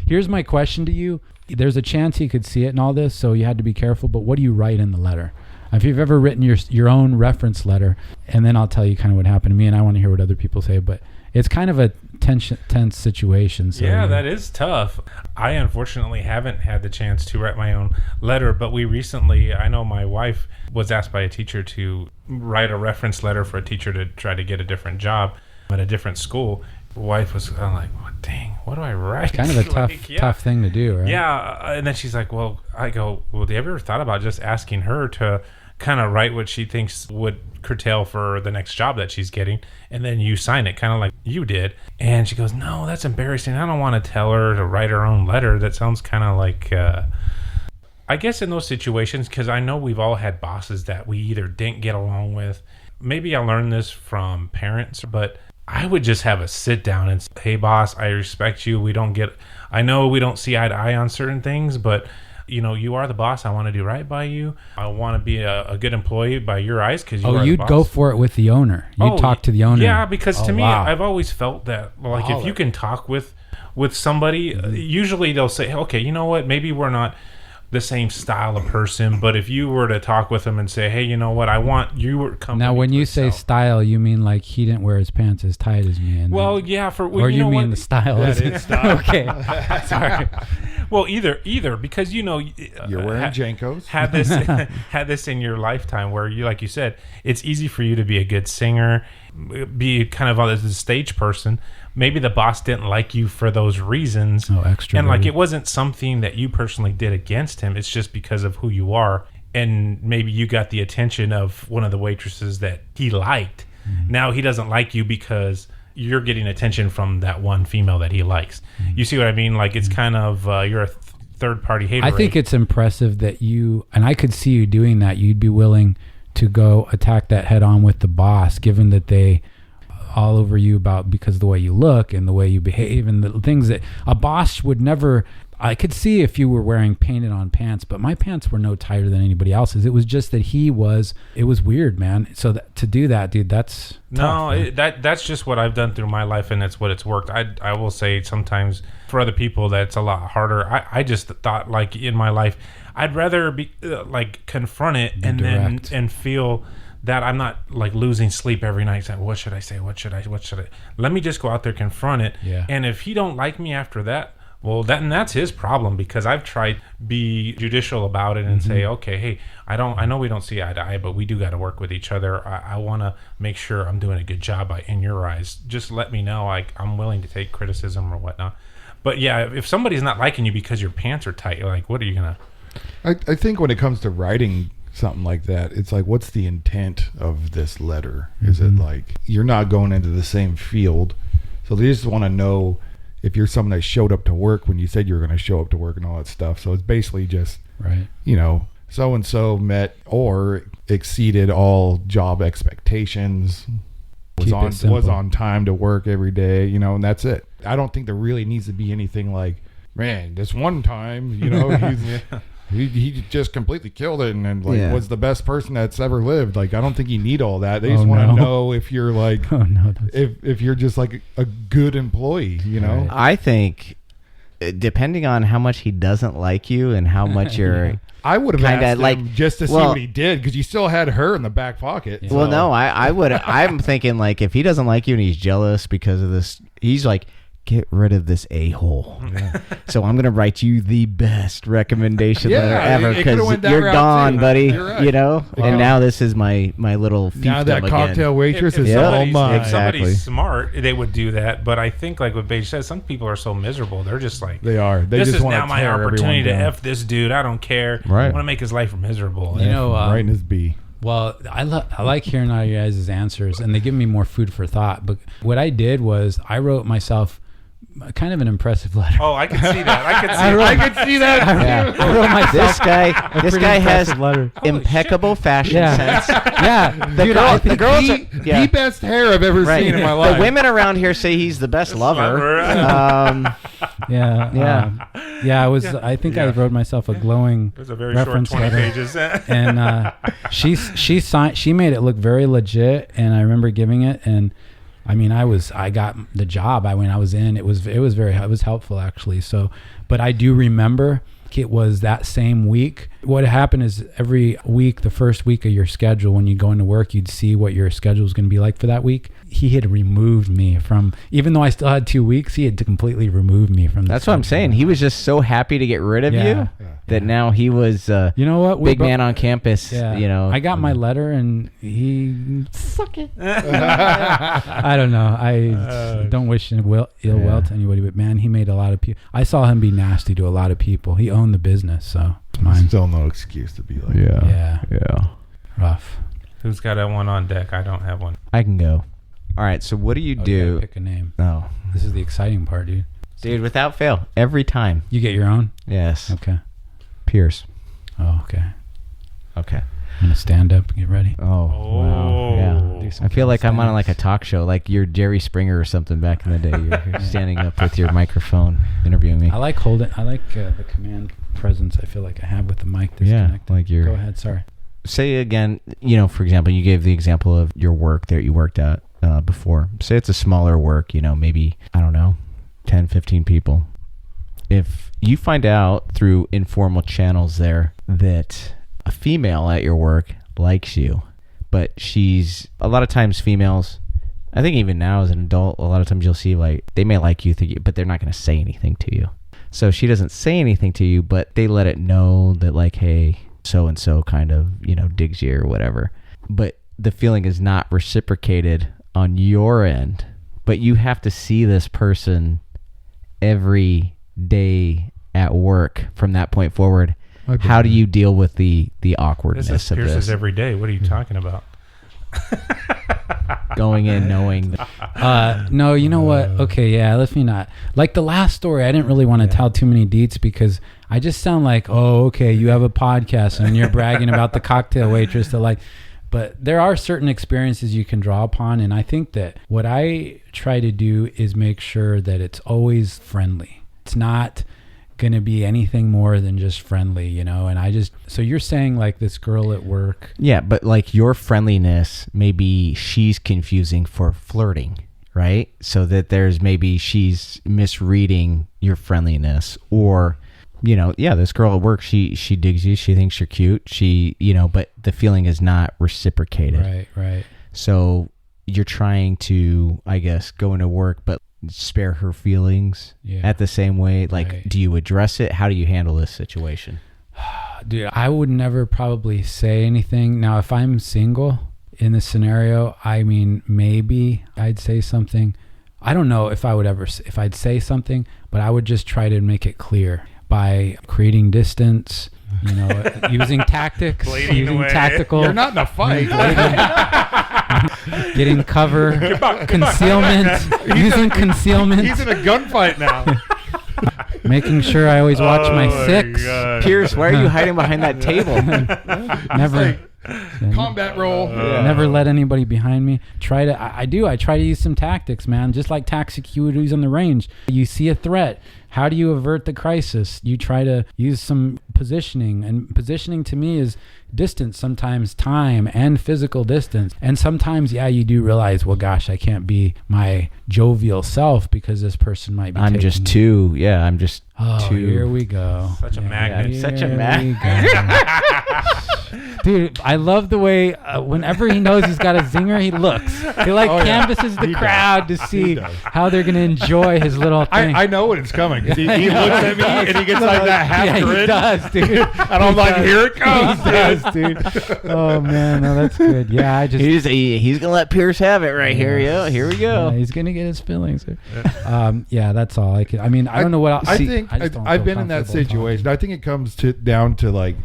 Here's my question to you. There's a chance he could see it and all this, so you had to be careful, but what do you write in the letter? If you've ever written your own reference letter, and then I'll tell you kind of what happened to me, and I want to hear what other people say, but it's kind of a tense situation. So that is tough. I unfortunately haven't had the chance to write my own letter, but I know my wife was asked by a teacher to write a reference letter for a teacher to try to get a different job at a different school. Wife was kind of like, dang, what do I write? Kind of a tough thing to do, right? Yeah, and then she's like, well, have you ever thought about just asking her to kind of write what she thinks would curtail for the next job that she's getting, and then you sign it, kind of like you did? And she goes, no, that's embarrassing. I don't want to tell her to write her own letter. That sounds kind of like... I guess in those situations, because I know we've all had bosses that we either didn't get along with. Maybe I learned this from parents, but I would just have a sit down and say, hey, boss, I respect you. I know we don't see eye to eye on certain things, but you are the boss. I want to do right by you. I want to be a good employee by your eyes, because you'd the boss. Go for it with the owner. You'd talk to the owner. Yeah, because to me, I've always felt that, if you can talk with somebody, usually they'll say, okay, you know what? Maybe we're not the same style of person, but if you were to talk with them and say, hey, you know what, I want you come. Now, when you say style, you mean like he didn't wear his pants as tight as me? And well, yeah, or you mean the style? That is style. Okay, sorry. Well, either because you're wearing Jankos. had this in your lifetime where like you said, it's easy for you to be a good singer, be kind of a stage person. Maybe the boss didn't like you for those reasons. Oh, extra. And it wasn't something that you personally did against him. It's just because of who you are. And maybe you got the attention of one of the waitresses that he liked. Mm-hmm. Now he doesn't like you because you're getting attention from that one female that he likes. Mm-hmm. You see what I mean? It's kind of, you're a third party hater. I think it's impressive that and I could see you doing that. You'd be willing to go attack that head on with the boss, given that they all over you because of the way you look and the way you behave and the things that a boss would never. I could see if you were wearing painted on pants, but my pants were no tighter than anybody else's. It was just that it was weird, man. So to do that, dude, that's tough, that's just what I've done through my life, and it's worked. I will say sometimes for other people that's a lot harder. I just thought, like, in my life, I'd rather be like confront it and feel that I'm not like losing sleep every night saying, what should I say? What should I? Let me just go out there, confront it. Yeah. And if he don't like me after that, well, that's his problem, because I've tried to be judicial about it and say, okay, hey, I know we don't see eye to eye, but we do got to work with each other. I want to make sure I'm doing a good job in your eyes. Just let me know. I'm willing to take criticism or whatnot. But yeah, if somebody's not liking you because your pants are tight, you're like, what are you gonna? I think when it comes to writing something like that, it's like, what's the intent of this letter? Is it like you're not going into the same field, so they just want to know if you're someone that showed up to work when you said you were going to show up to work and all that stuff. So it's basically just, right, so-and-so met or exceeded all job expectations, was on time to work every day, and that's it. I don't think there really needs to be anything like, man, this one time, he just completely killed it and was the best person that's ever lived. Like, I don't think you need all that. They just want to know if you're like, if you're just like a good employee, Right. I think depending on how much he doesn't like you and how much you're I would have asked him just to see what he did, because you still had her in the back pocket. Well, no, I would. I'm thinking, like, if he doesn't like you and he's jealous because of this, he's like, get rid of this a-hole. Yeah. So I'm going to write you the best recommendation letter ever, because you're gone, buddy. Right. And now this is my little fiefdom now that cocktail waitress is all mine. If somebody's smart, they would do that. But I think, like what Beige says, some people are so miserable. They're just like, they are. This is now my opportunity to F this dude. I don't care. Right. I want to make his life miserable. Right in his B. Well, I like hearing all you guys' answers, and they give me more food for thought. But what I did was I wrote myself kind of an impressive letter. Oh, I can see that. I can see that. I wrote myself this guy has impeccable fashion sense. Yeah, the girls the best hair I've ever seen in my life. The women around here say he's the best lover. I was. I think I wrote myself a glowing. It was a very reference short 20 letter. pages. And she made it look very legit, and I remember giving it, and I mean, I got the job. I was in. It was helpful, actually. So, but I do remember it was that same week. What happened is every week, the first week of your schedule, when you go into work, you'd see what your schedule was going to be like for that week. He had removed me from, even though I still had 2 weeks, he had to completely remove me from. That's what I'm saying. He was just so happy to get rid of you that now he was, you know what, big man on campus. Yeah. I got my letter and he suck it. I don't know. I don't wish ill will to anybody, but man, he made a lot of people. I saw him be nasty to a lot of people. He owned the business, so it's mine. Still no excuse to be like that. Yeah. Rough. Who's got that one on deck? I don't have one. I can go. All right, so what do you do? You gotta pick a name. No. This is the exciting part, dude. Dude, without fail, every time. You get your own? Yes. Okay. Pierce. Oh, okay. Okay. I'm going to stand up and get ready. Oh, wow. Yeah. I feel like I'm on like a talk show, like you're Jerry Springer or something back in the day. You're standing up with your microphone interviewing me. I like the command presence I feel like I have with the mic disconnected. Yeah, like you're... Go ahead, sorry. Say again, for example, you gave the example of your work that you worked at before. Say it's a smaller work, maybe, I don't know, 10, 15 people. If you find out through informal channels there that a female at your work likes you, but she's, a lot of times females, I think even now as an adult, a lot of times you'll see like they may like you, but they're not going to say anything to you. So she doesn't say anything to you, but they let it know that like, hey, so-and-so kind of, digs you or whatever. But the feeling is not reciprocated on your end, but you have to see this person every day at work from that point forward. How do you deal with the awkwardness of this? Pierce's every day. What are you talking about? Going in knowing no, you know what? Okay, yeah, let me not. Like the last story, I didn't really want to tell too many deets because I just sound like, oh, okay, you have a podcast and you're bragging about the cocktail waitress that like, But there are certain experiences you can draw upon. And I think that what I try to do is make sure that it's always friendly. It's not going to be anything more than just friendly, you know? And so you're saying like this girl at work. Yeah, but like your friendliness, maybe she's confusing for flirting, right? So that maybe she's misreading your friendliness, or, you know, yeah, this girl at work, she digs you, she thinks you're cute, but the feeling is not reciprocated. Right. So you're trying to, I guess, go into work, but spare her feelings at the same way. Like, do you address it? How do you handle this situation? Dude, I would never probably say anything. Now, if I'm single in this scenario, I mean, maybe I'd say something. I don't know if I'd say something, but I would just try to make it clear by creating distance, you know, using tactics, using tactical. You're not in a fight. Getting cover, concealment, using concealment. He's in a gunfight now. Making sure I always watch my six. Pierce, why are you hiding behind that table? Never. Combat roll. Never let anybody behind me. I try to use some tactics, man. Just like tactics you would use on the range. You see a threat. How do you avert the crisis? You try to use some positioning, and positioning to me is distance, sometimes time and physical distance. And sometimes, you do realize, well, gosh, I can't be my jovial self because this person might be I'm just too. Here we go. Such a magnet. Such a magnet. Dude, I love the way whenever he knows he's got a zinger, he looks. He canvasses the crowd to see how they're going to enjoy his little thing. I know when it's coming. He looks at me and he gets like that half grin. He does, dude. And I'm like, here it comes. He does, dude. Oh, man. No, that's good. Yeah, he's going to let Pierce have it right here. Yeah, here we go. Yeah, he's going to get his feelings. That's all I can. I mean, I don't know what else. I think I've been in that situation. I think it comes down to like,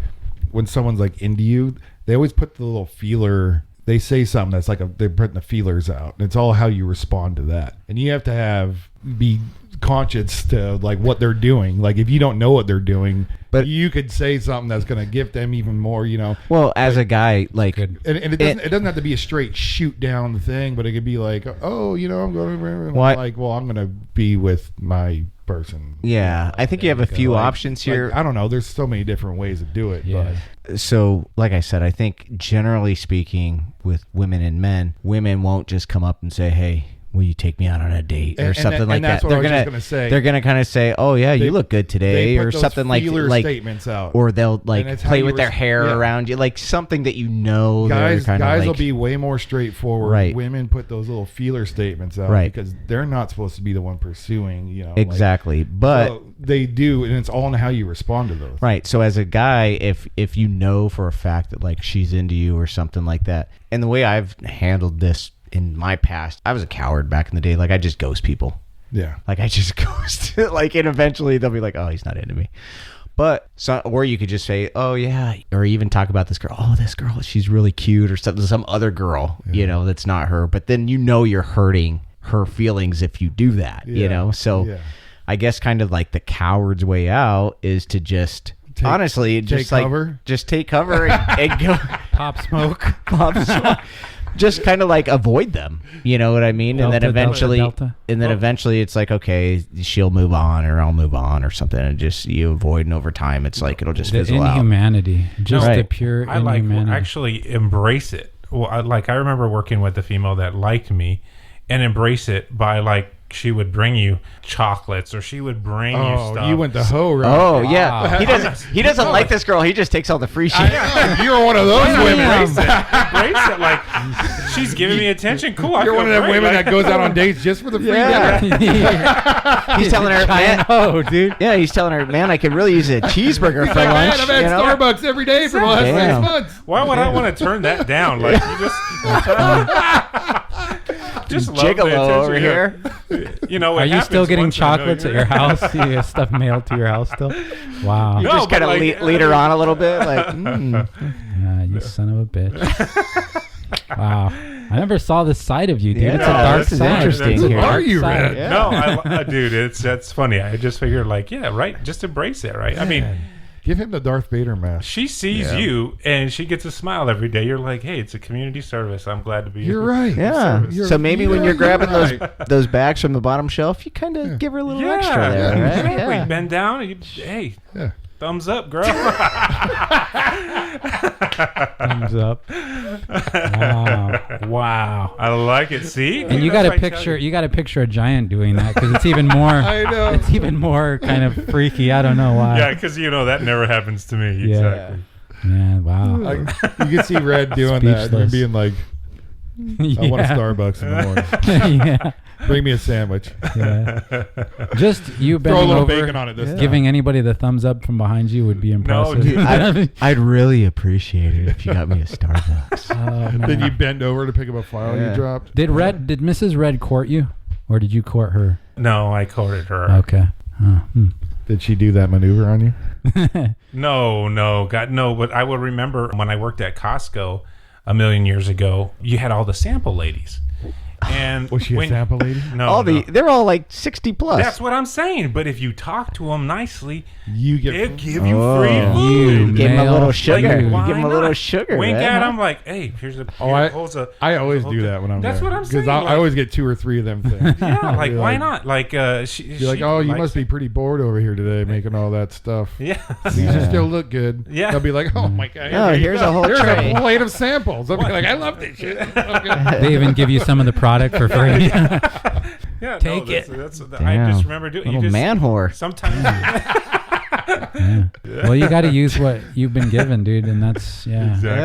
when someone's like into you, they always put the little feeler. They say something that's like they're putting the feelers out, and it's all how you respond to that. And you have to be conscious to like what they're doing. Like if you don't know what they're doing, but you could say something that's going to give them even more. You know. Well, as a guy, like, and it doesn't have to be a straight shoot down thing, but it could be like, oh, you know, I'm going to I'm going to be with my person. Yeah, I think you have a few options here. I don't know. There's so many different ways to do it. Yeah. But. So, like I said, I think generally speaking, with women and men, women won't just come up and say, "Hey, will you take me out on a date?" or something like that. They're gonna say. They're gonna kind of say, "Oh yeah, you look good today," or something like statements out. Or they'll like play with their hair around you, like something that you know. Guys will be way more straightforward. Right. Women put those little feeler statements out, because they're not supposed to be the one pursuing. You know, exactly. But so they do, and it's all in how you respond to those. Right. So as a guy, if you know for a fact that like she's into you or something like that, and the way I've handled this. In my past, I was a coward back in the day. Like, I just ghost people. Yeah. Like, I just ghost. Like, and eventually they'll be like, oh, he's not into me. But, or you could just say, oh, yeah. Or even talk about this girl. Oh, this girl, she's really cute. Or something, some other girl, you know, that's not her. But then you know you're hurting her feelings if you do that, you know? So, I guess kind of like the coward's way out is to just... honestly, just take cover. Just take cover and go... Pop smoke. Just kind of like avoid them, you know what I mean? And then eventually it's like, okay, she'll move on or I'll move on or something. And just you avoid, and over time it's like it'll just fizzle out. Inhumanity, just the pure inhumanity. I actually embrace it. Well, I remember working with a female that liked me, and embrace it by like she would bring you chocolates or she would bring you stuff. You went the hoe route. Oh yeah, he doesn't like this girl. He just takes all the free shit. You're one of those women. Embrace it. Like she's giving me attention. Cool. You're one of them women that goes out on dates just for the free dinner. He's telling her, man, dude. Yeah, he's telling her, man, I could really use a cheeseburger for lunch. I've had Starbucks every day for the last 6 months. Why would I want to turn that down? Like you just gigolo over here. You know, are you still getting chocolates at your house? You get stuff mailed to your house still? Wow. You just kind of lead her on a little bit, like, you son of a bitch. Wow. I never saw this side of you, dude. It's a dark side. Interesting. Here. Are you, Red? Yeah. No, dude, that's funny. I just figured, like, just embrace it, right? I mean, Give him the Darth Vader mask. She sees you and she gets a smile every day. You're like, hey, it's a community service. I'm glad to be You're right. Yeah. So maybe when you're grabbing those bags from the bottom shelf, you kind of give her a little extra there, right? Exactly. Yeah. Bend down. And hey, thumbs up, girl. Thumbs up. Wow. I like it. See, And you got to picture a giant doing that because it's even more. I know. It's even more kind of freaky. I don't know why. Yeah, because that never happens to me. Exactly. Yeah. Wow. You can see Red doing that and being like, I want a Starbucks in the morning. Yeah. Bring me a sandwich. Yeah. Just you Throw a bending little over, bacon on it this time. giving anybody the thumbs up from behind you would be impressive. Dude, I'd really appreciate it if you got me a Starbucks. Then you bend over to pick up a file you dropped. Did Mrs. Red court you, or did you court her? No, I courted her. Okay. Did she do that maneuver on you? No, God, no. But I will remember when I worked at Costco a million years ago. You had all the sample ladies. And was she a sample lady? No, they're all like 60 plus. That's what I'm saying. But if you talk to them nicely, they'll give you free food. Give them a little sugar. Like, give them a little sugar. Wink right? at them like, hey, here's a. I always do that when I'm there. That's what I'm saying. Because I always get 2 or 3 of them things. Yeah, like why not? Like you're like, oh, you must be pretty bored over here today making all that stuff. Yeah. You just still look good. Yeah. They'll be like, oh my god. Oh, here's a whole tray. A plate of samples. I'll be like, I love this shit. They even give you some of the product for free. Yeah, take it. I just remember doing. Little man whore. Sometimes. Well, you got to use what you've been given, dude, and that's Exactly.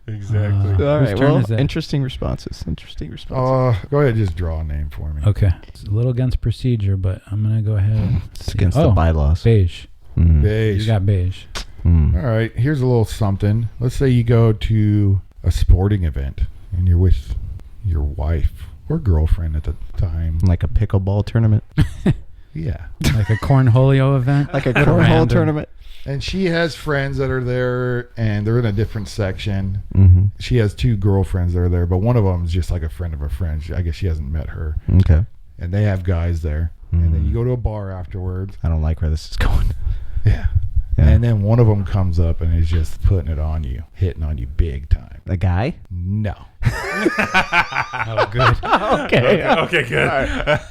All Whose right. turn Well, is it? Interesting responses. Go ahead and just draw a name for me. Okay. It's a little against procedure, but I'm gonna go ahead. And It's against the bylaws. Beige. Beige. You got beige. All right. Here's a little something. Let's say you go to a sporting event and you're with your wife or girlfriend at the time. Like a pickleball tournament. Yeah. Like a cornholio event. Like a cornhole tournament. And she has friends that are there, and they're in a different section. Mm-hmm. She has 2 girlfriends that are there, but one of them is just like a friend of a friend. I guess she hasn't met her. Okay. And they have guys there. And then you go to a bar afterwards. I don't like where this is going. Yeah. And then one of them comes up and is just putting it on you, hitting on you big time. A guy? No. Oh, good. Okay, good. Right.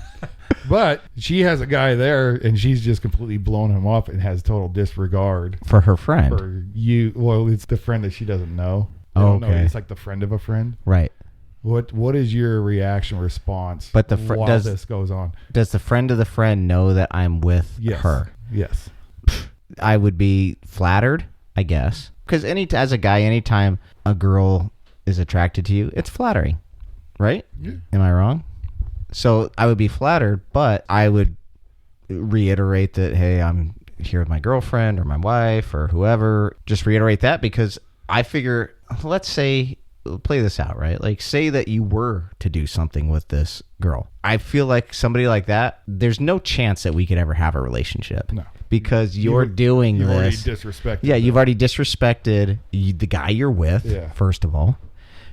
But she has a guy there, and she's just completely blown him off and has total disregard For her friend. for you. Well, it's the friend that she doesn't know. They Oh, don't know. okay. It's like the friend of a friend. Right. What is your reaction response? But while this goes on? Does the friend of the friend know that I'm with her? Yes. I would be flattered, I guess. Because as a guy, anytime a girl is attracted to you, it's flattering. Right? Yeah. Am I wrong? So I would be flattered, but I would reiterate that, hey, I'm here with my girlfriend or my wife or whoever. Just reiterate that because I figure, let's say, play this out, right? Like, say that you were to do something with this girl. I feel like somebody like that, there's no chance that we could ever have a relationship. No. Because you're doing you've this. Already disrespected. Yeah, you've already disrespected the guy you're with, first of all.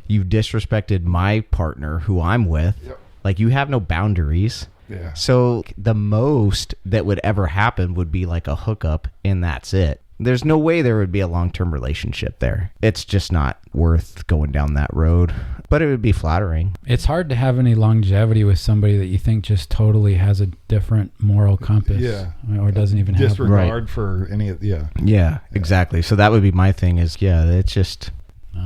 You've disrespected my partner who I'm with. Yep. Like, you have no boundaries. Yeah. So the most that would ever happen would be like a hookup, and that's it. There's no way there would be a long-term relationship there. It's just not worth going down that road. But it would be flattering. It's hard to have any longevity with somebody that you think just totally has a different moral compass. Yeah. Or doesn't even have disregard for any of Yeah, exactly. So that would be my thing is, it's just...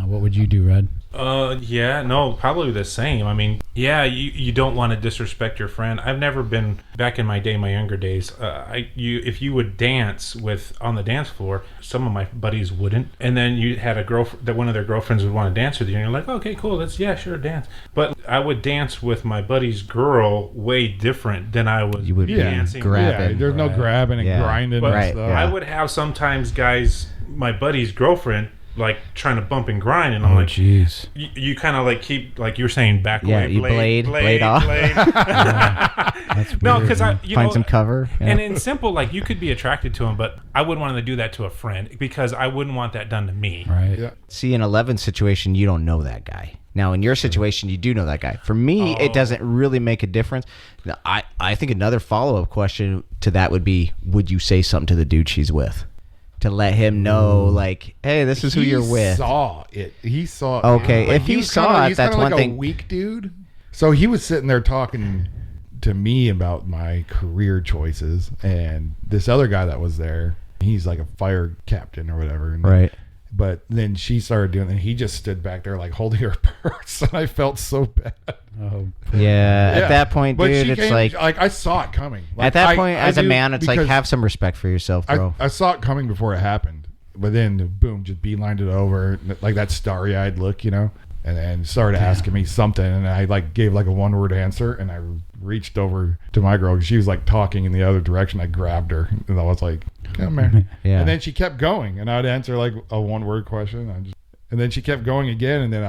what would you do, Red? Probably the same. I mean, you don't want to disrespect your friend. I've never been, back in my younger days, if you would dance on the dance floor, some of my buddies wouldn't, and then you had a girlfriend that one of their girlfriends would want to dance with you, and you're like, okay, cool, sure, dance. But I would dance with my buddy's girl way different than I was dancing. Grabbing. There's no grabbing and grinding and stuff. I would have sometimes guys, my buddy's girlfriend, like trying to bump and grind, and I'm like, jeez. You kind of like keep, like you're saying, back away, you blade off. That's weird. No, because find some cover. Yeah. And in simple, like, you could be attracted to him, but I wouldn't want to do that to a friend because I wouldn't want that done to me. Right. Yeah. See, in 11's situation, you don't know that guy. Now, in your situation, you do know that guy. For me, it doesn't really make a difference. Now, I think another follow-up question to that would be, would you say something to the dude she's with? to let him know, like, hey, this is who you're with. He saw it. Okay, if he saw it, that's one thing. A weak dude. So he was sitting there talking to me about my career choices, and this other guy that was there, he's like a fire captain or whatever. And right. But then she started doing it, and he just stood back there like holding her purse, and I felt so bad. Oh, yeah. At that point, dude, it's like I saw it coming. Like, at that point, as a man, it's like, have some respect for yourself, bro. I saw it coming before it happened, but then boom, just beelined it over, like that starry-eyed look, you know, and then started asking me something, and I like gave like a one-word answer, and I reached over to my girl because she was like talking in the other direction. I grabbed her, and I was like, come here. Yeah. And then she kept going, and I'd answer like a one-word question, and then she kept going again, and then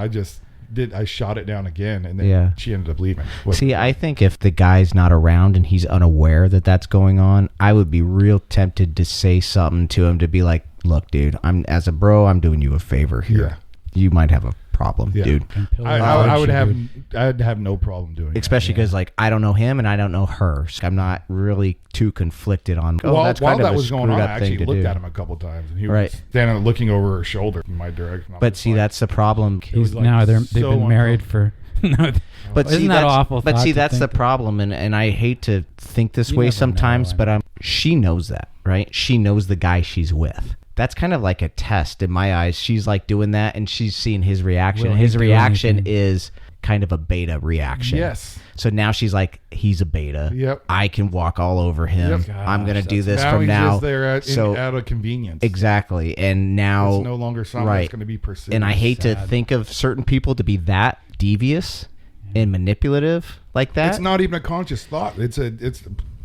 I shot it down again, and then she ended up leaving. See, I think if the guy's not around and he's unaware that that's going on, I would be real tempted to say something to him to be like, look, dude, as a bro, I'm doing you a favor here. Yeah. You might have a problem, dude. I'd have no problem doing it. Especially because, like, I don't know him and I don't know her. So I'm not really too conflicted on, that's while kind of that a was going on, I actually looked do. at him a couple times, and he was standing looking over her shoulder in my direction. But see, that's the problem. They've been married for... But isn't that awful? But see, that's the problem, and I hate to think this way sometimes, but she knows that, right? She knows the guy she's with. That's kind of like a test in my eyes. She's like doing that, and she's seeing his reaction. His reaction is kind of a beta reaction. Yes. So now she's like, he's a beta. Yep. I can walk all over him. Yep. I'm going to do this now from now. Just there out of convenience. Exactly. And now it's no longer something that's going to be pursued. And I hate to think of certain people to be that devious and manipulative like that. It's not even a conscious thought. It's at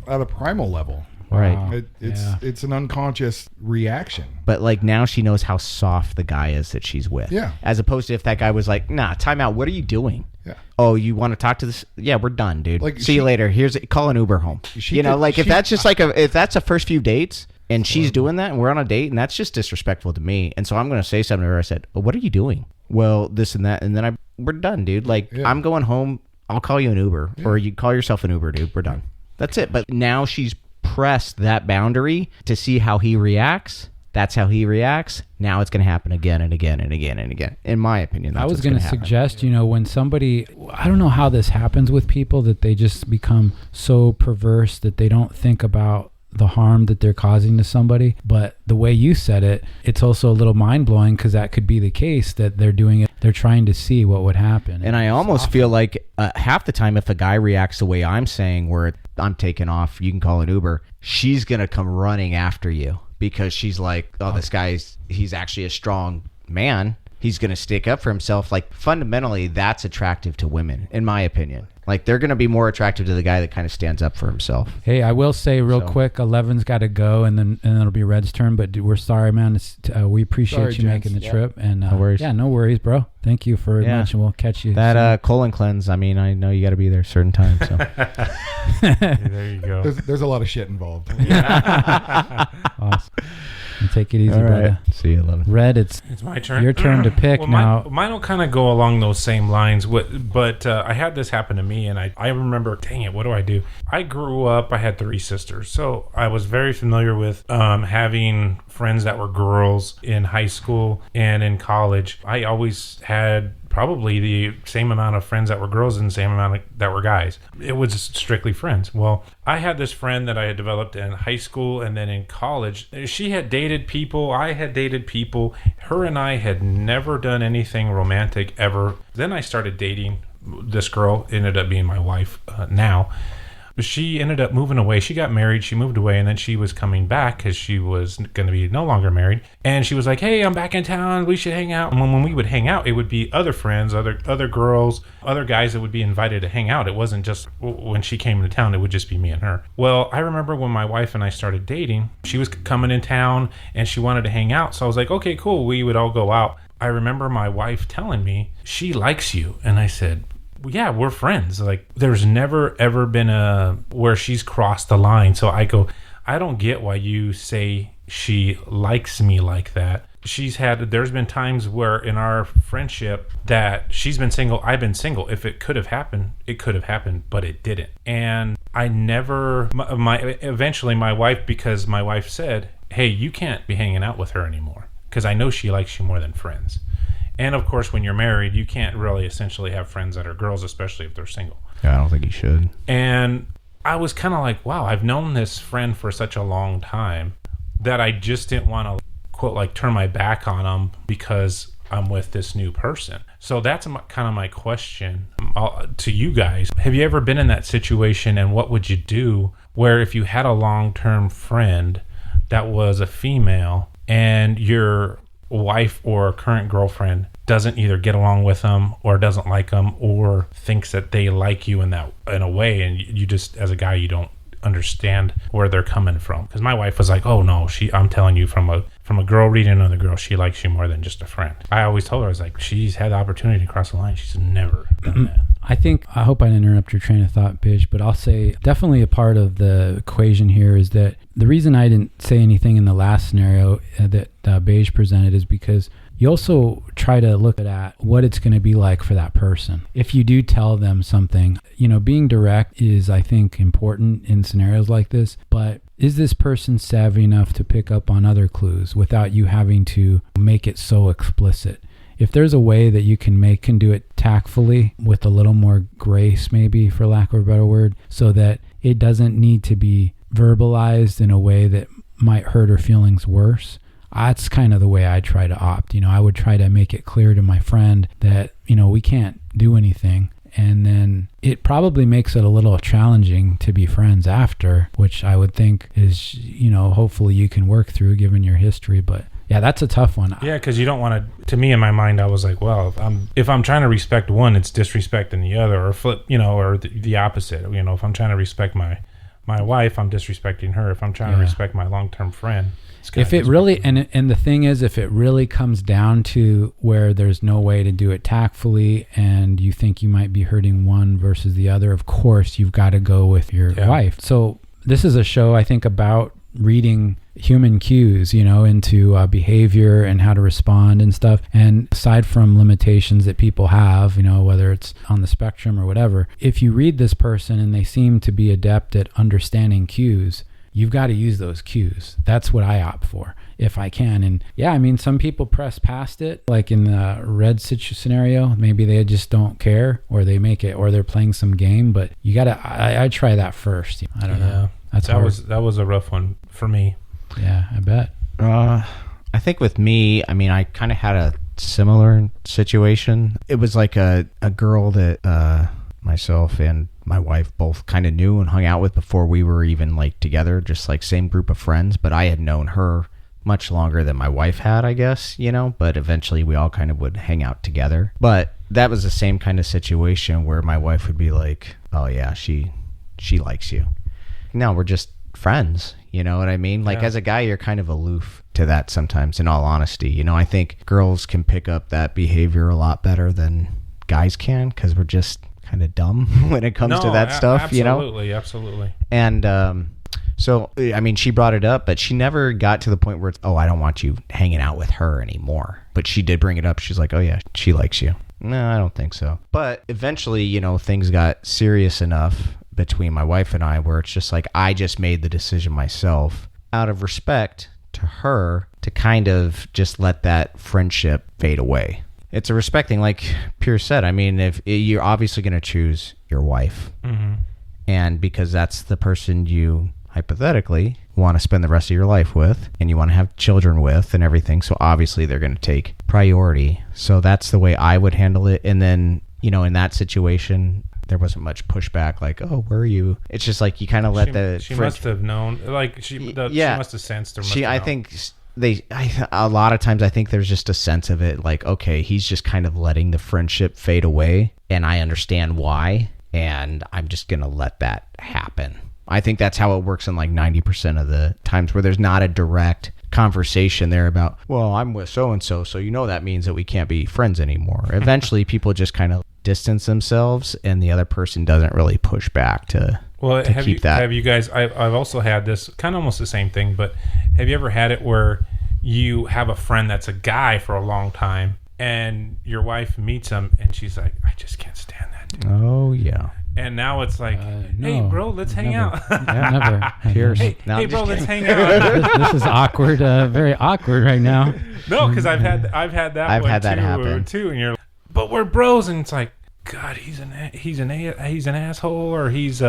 a primal level. Right. It's an unconscious reaction. But like now she knows how soft the guy is that she's with. Yeah. As opposed to if that guy was like, nah, time out. What are you doing? Yeah. Oh, you want to talk to this? Yeah, we're done, dude. Like, see you later. Call an Uber home. If that's just like if that's the first few dates and she's doing that and we're on a date and that's just disrespectful to me. And so I'm going to say something to her. I said, what are you doing? Well, this and that. And then we're done, dude. Like I'm going home. I'll call you an Uber or you call yourself an Uber, dude. We're done. That's it. But now she's pressed that boundary to see how he reacts. That's how he reacts. Now it's going to happen again and again and again and again. In my opinion, that's I was going to suggest, when somebody, I don't know how this happens with people, that they just become so perverse that they don't think about the harm that they're causing to somebody. But the way you said it, it's also a little mind-blowing because that could be the case, that they're doing it. They're trying to see what would happen. And I almost feel like half the time if a guy reacts the way I'm saying, where I'm taking off, you can call an Uber, she's going to come running after you because she's like, oh, this guy's, he's actually a strong man. He's going to stick up for himself. Like fundamentally, that's attractive to women, in my opinion. Like they're going to be more attractive to the guy that kind of stands up for himself. Hey, I will say real quick, 11's got to go, and then it'll be Red's turn. But we're sorry, man. We appreciate you making the trip, and no worries. Yeah, no worries, bro. Thank you very much, and we'll catch you. That colon cleanse. I mean, I know you got to be there a certain time. So there you go. There's a lot of shit involved. Awesome. Take it easy, brother. See you, 11. Red, it's my turn. Your turn to pick now. Mine will kind of go along those same lines. But I had this happen to me, and I remember, dang it, what do? I grew up, I had 3 sisters. So I was very familiar with having friends that were girls in high school and in college. I always had probably the same amount of friends that were girls and the same amount that were guys. It was strictly friends. Well, I had this friend that I had developed in high school and then in college. She had dated people. I had dated people. Her and I had never done anything romantic ever. Then I started dating this girl, ended up being my wife now. But she ended up moving away. She got married. She moved away, and then she was coming back because she was going to be no longer married. And she was like, "Hey, I'm back in town. We should hang out." And when we would hang out, it would be other friends, other girls, other guys that would be invited to hang out. It wasn't just when she came into town. It would just be me and her. Well, I remember when my wife and I started dating, she was coming in town, and she wanted to hang out. So I was like, "Okay, cool." We would all go out. I remember my wife telling me, "She likes you." And I said, yeah, we're friends. Like, there's never ever been where she's crossed the line. So I go, I don't get why you say she likes me like that. There's been times where in our friendship that she's been single, I've been single. If it could have happened, it could have happened, but it didn't. And I never, eventually my wife, because my wife said, hey, you can't be hanging out with her anymore because I know she likes you more than friends. And of course, when you're married, you can't really essentially have friends that are girls, especially if they're single. Yeah, I don't think you should. And I was kind of like, wow, I've known this friend for such a long time that I just didn't want to, quote, like turn my back on them because I'm with this new person. So that's kind of my question to you guys. Have you ever been in that situation, and what would you do where if you had a long-term friend that was a female and your wife or current girlfriend doesn't either get along with them or doesn't like them or thinks that they like you in a way, and you just, as a guy, you don't understand where they're coming from? Because my wife was like, oh no, I'm telling you from a girl reading another girl, she likes you more than just a friend. I always told her, I was like, she's had the opportunity to cross the line, she's never done that. I hope I didn't interrupt your train of thought, Bish, but I'll say definitely a part of the equation here is that the reason I didn't say anything in the last scenario that Beige presented is because you also try to look at what it's going to be like for that person. If you do tell them something, being direct is, I think, important in scenarios like this, but is this person savvy enough to pick up on other clues without you having to make it so explicit? If there's a way that you can do it tactfully with a little more grace, maybe, for lack of a better word, so that it doesn't need to be verbalized in a way that might hurt her feelings worse. That's kind of the way I try to opt. I would try to make it clear to my friend that, we can't do anything. And then it probably makes it a little challenging to be friends after, which I would think is, hopefully you can work through given your history. But yeah, that's a tough one. Yeah, because you don't want to me in my mind, I was like, well, if I'm trying to respect one, it's disrespecting the other, or flip, or the opposite. If I'm trying to respect my wife, I'm disrespecting her. If I'm trying to respect my long-term friend, if it really, and the thing is, if it really comes down to where there's no way to do it tactfully and you think you might be hurting one versus the other, of course, you've got to go with your wife. So this is a show, I think, about reading human cues, into behavior and how to respond and stuff. And aside from limitations that people have, whether it's on the spectrum or whatever, if you read this person and they seem to be adept at understanding cues, you've got to use those cues. That's what I opt for if I can. And some people press past it, like in the red scenario, maybe they just don't care, or they make it, or they're playing some game, but you got to, I try that first. I don't know. That was a rough one for me. Yeah, I bet. I think with me, I kind of had a similar situation. It was like a girl that myself and my wife both kind of knew and hung out with before we were even like together, just like same group of friends. But I had known her much longer than my wife had, I guess, but eventually we all kind of would hang out together. But that was the same kind of situation where my wife would be like, oh yeah, she likes you. No, we're just friends. You know what I mean? Like, as a guy, you're kind of aloof to that sometimes, in all honesty. I think girls can pick up that behavior a lot better than guys can, because we're just kind of dumb when it comes to that stuff, Absolutely. And so, she brought it up, but she never got to the point where it's, oh, I don't want you hanging out with her anymore. But she did bring it up. She's like, oh yeah, she likes you. No, I don't think so. But eventually, things got serious enough between my wife and I where it's just like, I just made the decision myself out of respect to her to kind of just let that friendship fade away. It's a respecting, like Pierce said. If you're obviously going to choose your wife, and because that's the person you hypothetically want to spend the rest of your life with and you want to have children with and everything, so obviously they're going to take priority. So that's the way I would handle it. And then, in that situation, there wasn't much pushback, like, oh, where are you? It's just like you kind of let she must have known, like she must have sensed her. I think a lot of times I think there's just a sense of it, like, okay, he's just kind of letting the friendship fade away, and I understand why, and I'm just gonna let that happen. I think that's how it works in like 90% of the times where there's not a direct conversation there about, well, I'm with so and so that means that we can't be friends anymore. Eventually people just kind of distance themselves, and the other person doesn't really push back to keep that. Have you guys, I've also had this kind of almost the same thing, but have you ever had it where you have a friend that's a guy for a long time and your wife meets him and she's like, I just can't stand that dude. Oh yeah. And now it's like, no, hey, bro, let's hang never. out. Never. Cheers. Hey, No, hey I'm bro, just let's kidding. hang out. This is awkward, very awkward right now. No, because I've had that. I've one had that too, happen. too, and you're like, but we're bros, and it's like, God, he's an asshole, or he's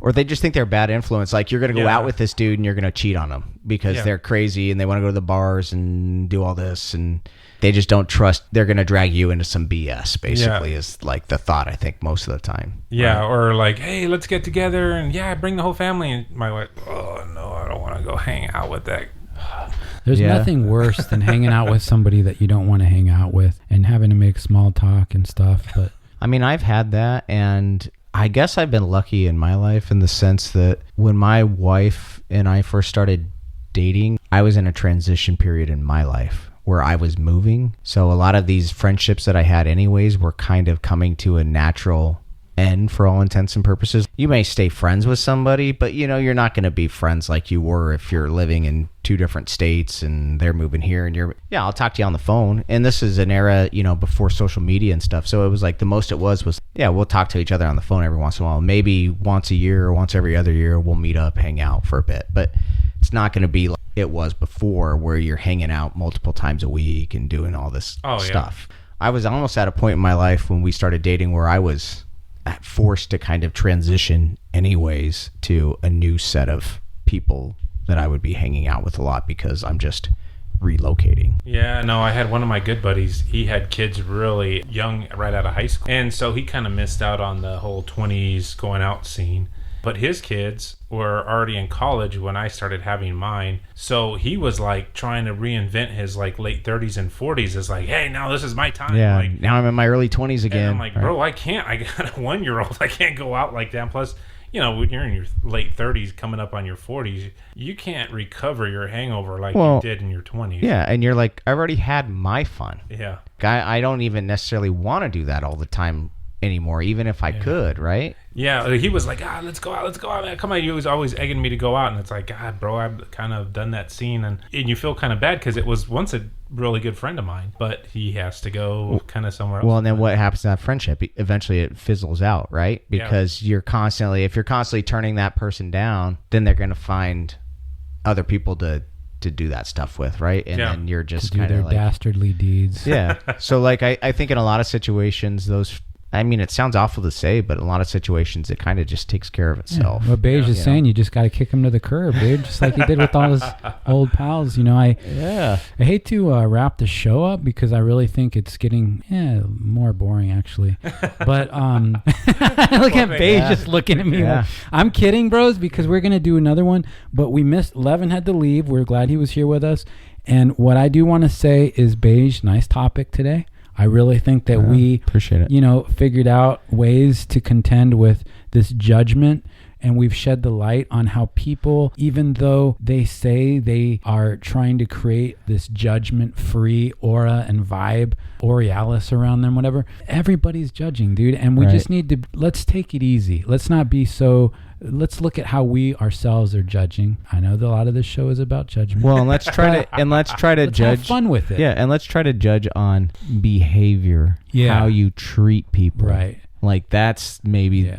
Or they just think they're a bad influence. Like, you're going to go Yeah. out with this dude and you're going to cheat on him because they're crazy and they want to go to the bars and do all this. And they just don't trust. They're going to drag you into some BS, basically, is like the thought, I think, most of the time. Yeah, Right? or like, hey, let's get together and bring the whole family. And my wife, oh no, I don't want to go hang out with that. There's nothing worse than hanging out with somebody that you don't want to hang out with and having to make small talk and stuff. But I mean, I've had that, and I guess I've been lucky in my life in the sense that when my wife and I first started dating, I was in a transition period in my life where I was moving. So a lot of these friendships that I had anyways were kind of coming to a natural end for all intents and purposes. You may stay friends with somebody, but you're not going to be friends like you were if you're living in two different states and they're moving here and I'll talk to you on the phone. And this is an era, before social media and stuff. So it was like the most it was, we'll talk to each other on the phone every once in a while. Maybe once a year or once every other year, we'll meet up, hang out for a bit. But it's not going to be like it was before where you're hanging out multiple times a week and doing all this stuff. I was almost at a point in my life when we started dating where I was forced to kind of transition anyways to a new set of people that I would be hanging out with a lot because I'm just relocating. Yeah, no, I had one of my good buddies. He had kids really young, right out of high school. And so he kind of missed out on the whole 20s going out scene. But his kids were already in college when I started having mine. So he was like trying to reinvent his like late 30s and 40s as like, hey, now this is my time. Yeah, like, now I'm in my early 20s again. And I'm like, bro, I can't. I got a 1-year-old. I can't go out like that. Plus, when you're in your late 30s coming up on your 40s, you can't recover your hangover like you did in your 20s. Yeah, and you're like, I've already had my fun. Yeah. I don't even necessarily want to do that all the time anymore, even if I could, right? Yeah, he was like, let's go out, man. Come on. He was always egging me to go out, and it's like, God, bro, I've kind of done that scene, and you feel kind of bad because it was once a really good friend of mine, but he has to go kind of somewhere else. Well, and then what happens to that friendship? Eventually it fizzles out, right? Because if you're constantly turning that person down, then they're going to find other people to do that stuff with, right? And then you're just to do their dastardly deeds. Yeah. So like I think in a lot of situations it sounds awful to say, but in a lot of situations, it kind of just takes care of itself. Yeah. What Beige is saying, you just got to kick him to the curb, dude. Just like he did with all his old pals. I hate to wrap the show up because I really think it's getting more boring, actually. But look at Beige just looking at me. Yeah. Like, I'm kidding, bros, because we're going to do another one. But we missed. Levin had to leave. We're glad he was here with us. And what I do want to say is, Beige, nice topic today. I really think that we appreciate it. Figured out ways to contend with this judgment, and we've shed the light on how people, even though they say they are trying to create this judgment-free aura and vibe, Aurealis around them, whatever, everybody's judging, dude. And we just need to, let's take it easy. Let's not be so... Let's look at how we ourselves are judging. I know that a lot of this show is about judgment. Well, and let's try to let's judge. Have fun with it. Yeah, and let's try to judge on behavior, how you treat people. Right. Like that's maybe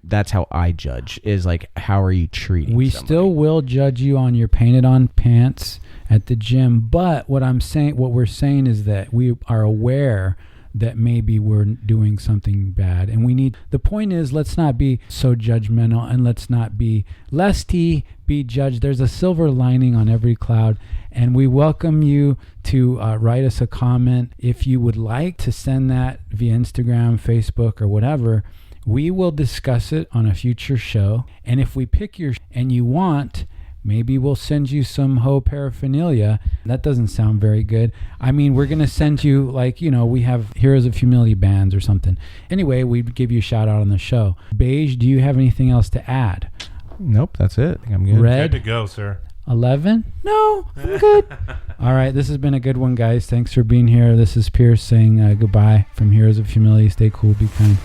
that's how I judge, is like, how are you treating We somebody? still will judge you on your painted on pants at the gym, but what we're saying is that we are aware that maybe we're doing something bad, and the point is, let's not be so judgmental, and let's not be lest he be judged. There's a silver lining on every cloud, and we welcome you to write us a comment if you would like to send that via Instagram, Facebook, or whatever. We will discuss it on a future show, and if we pick and you want, maybe we'll send you some Ho paraphernalia. That doesn't sound very good. I mean, we're going to send you, we have Heroes of Humility bands or something. Anyway, we'd give you a shout out on the show. Beige, do you have anything else to add? Nope, that's it. I think I'm good. Red, good to go, sir. 11? No, I'm good. All right, this has been a good one, guys. Thanks for being here. This is Pierce saying goodbye from Heroes of Humility. Stay cool, be kind.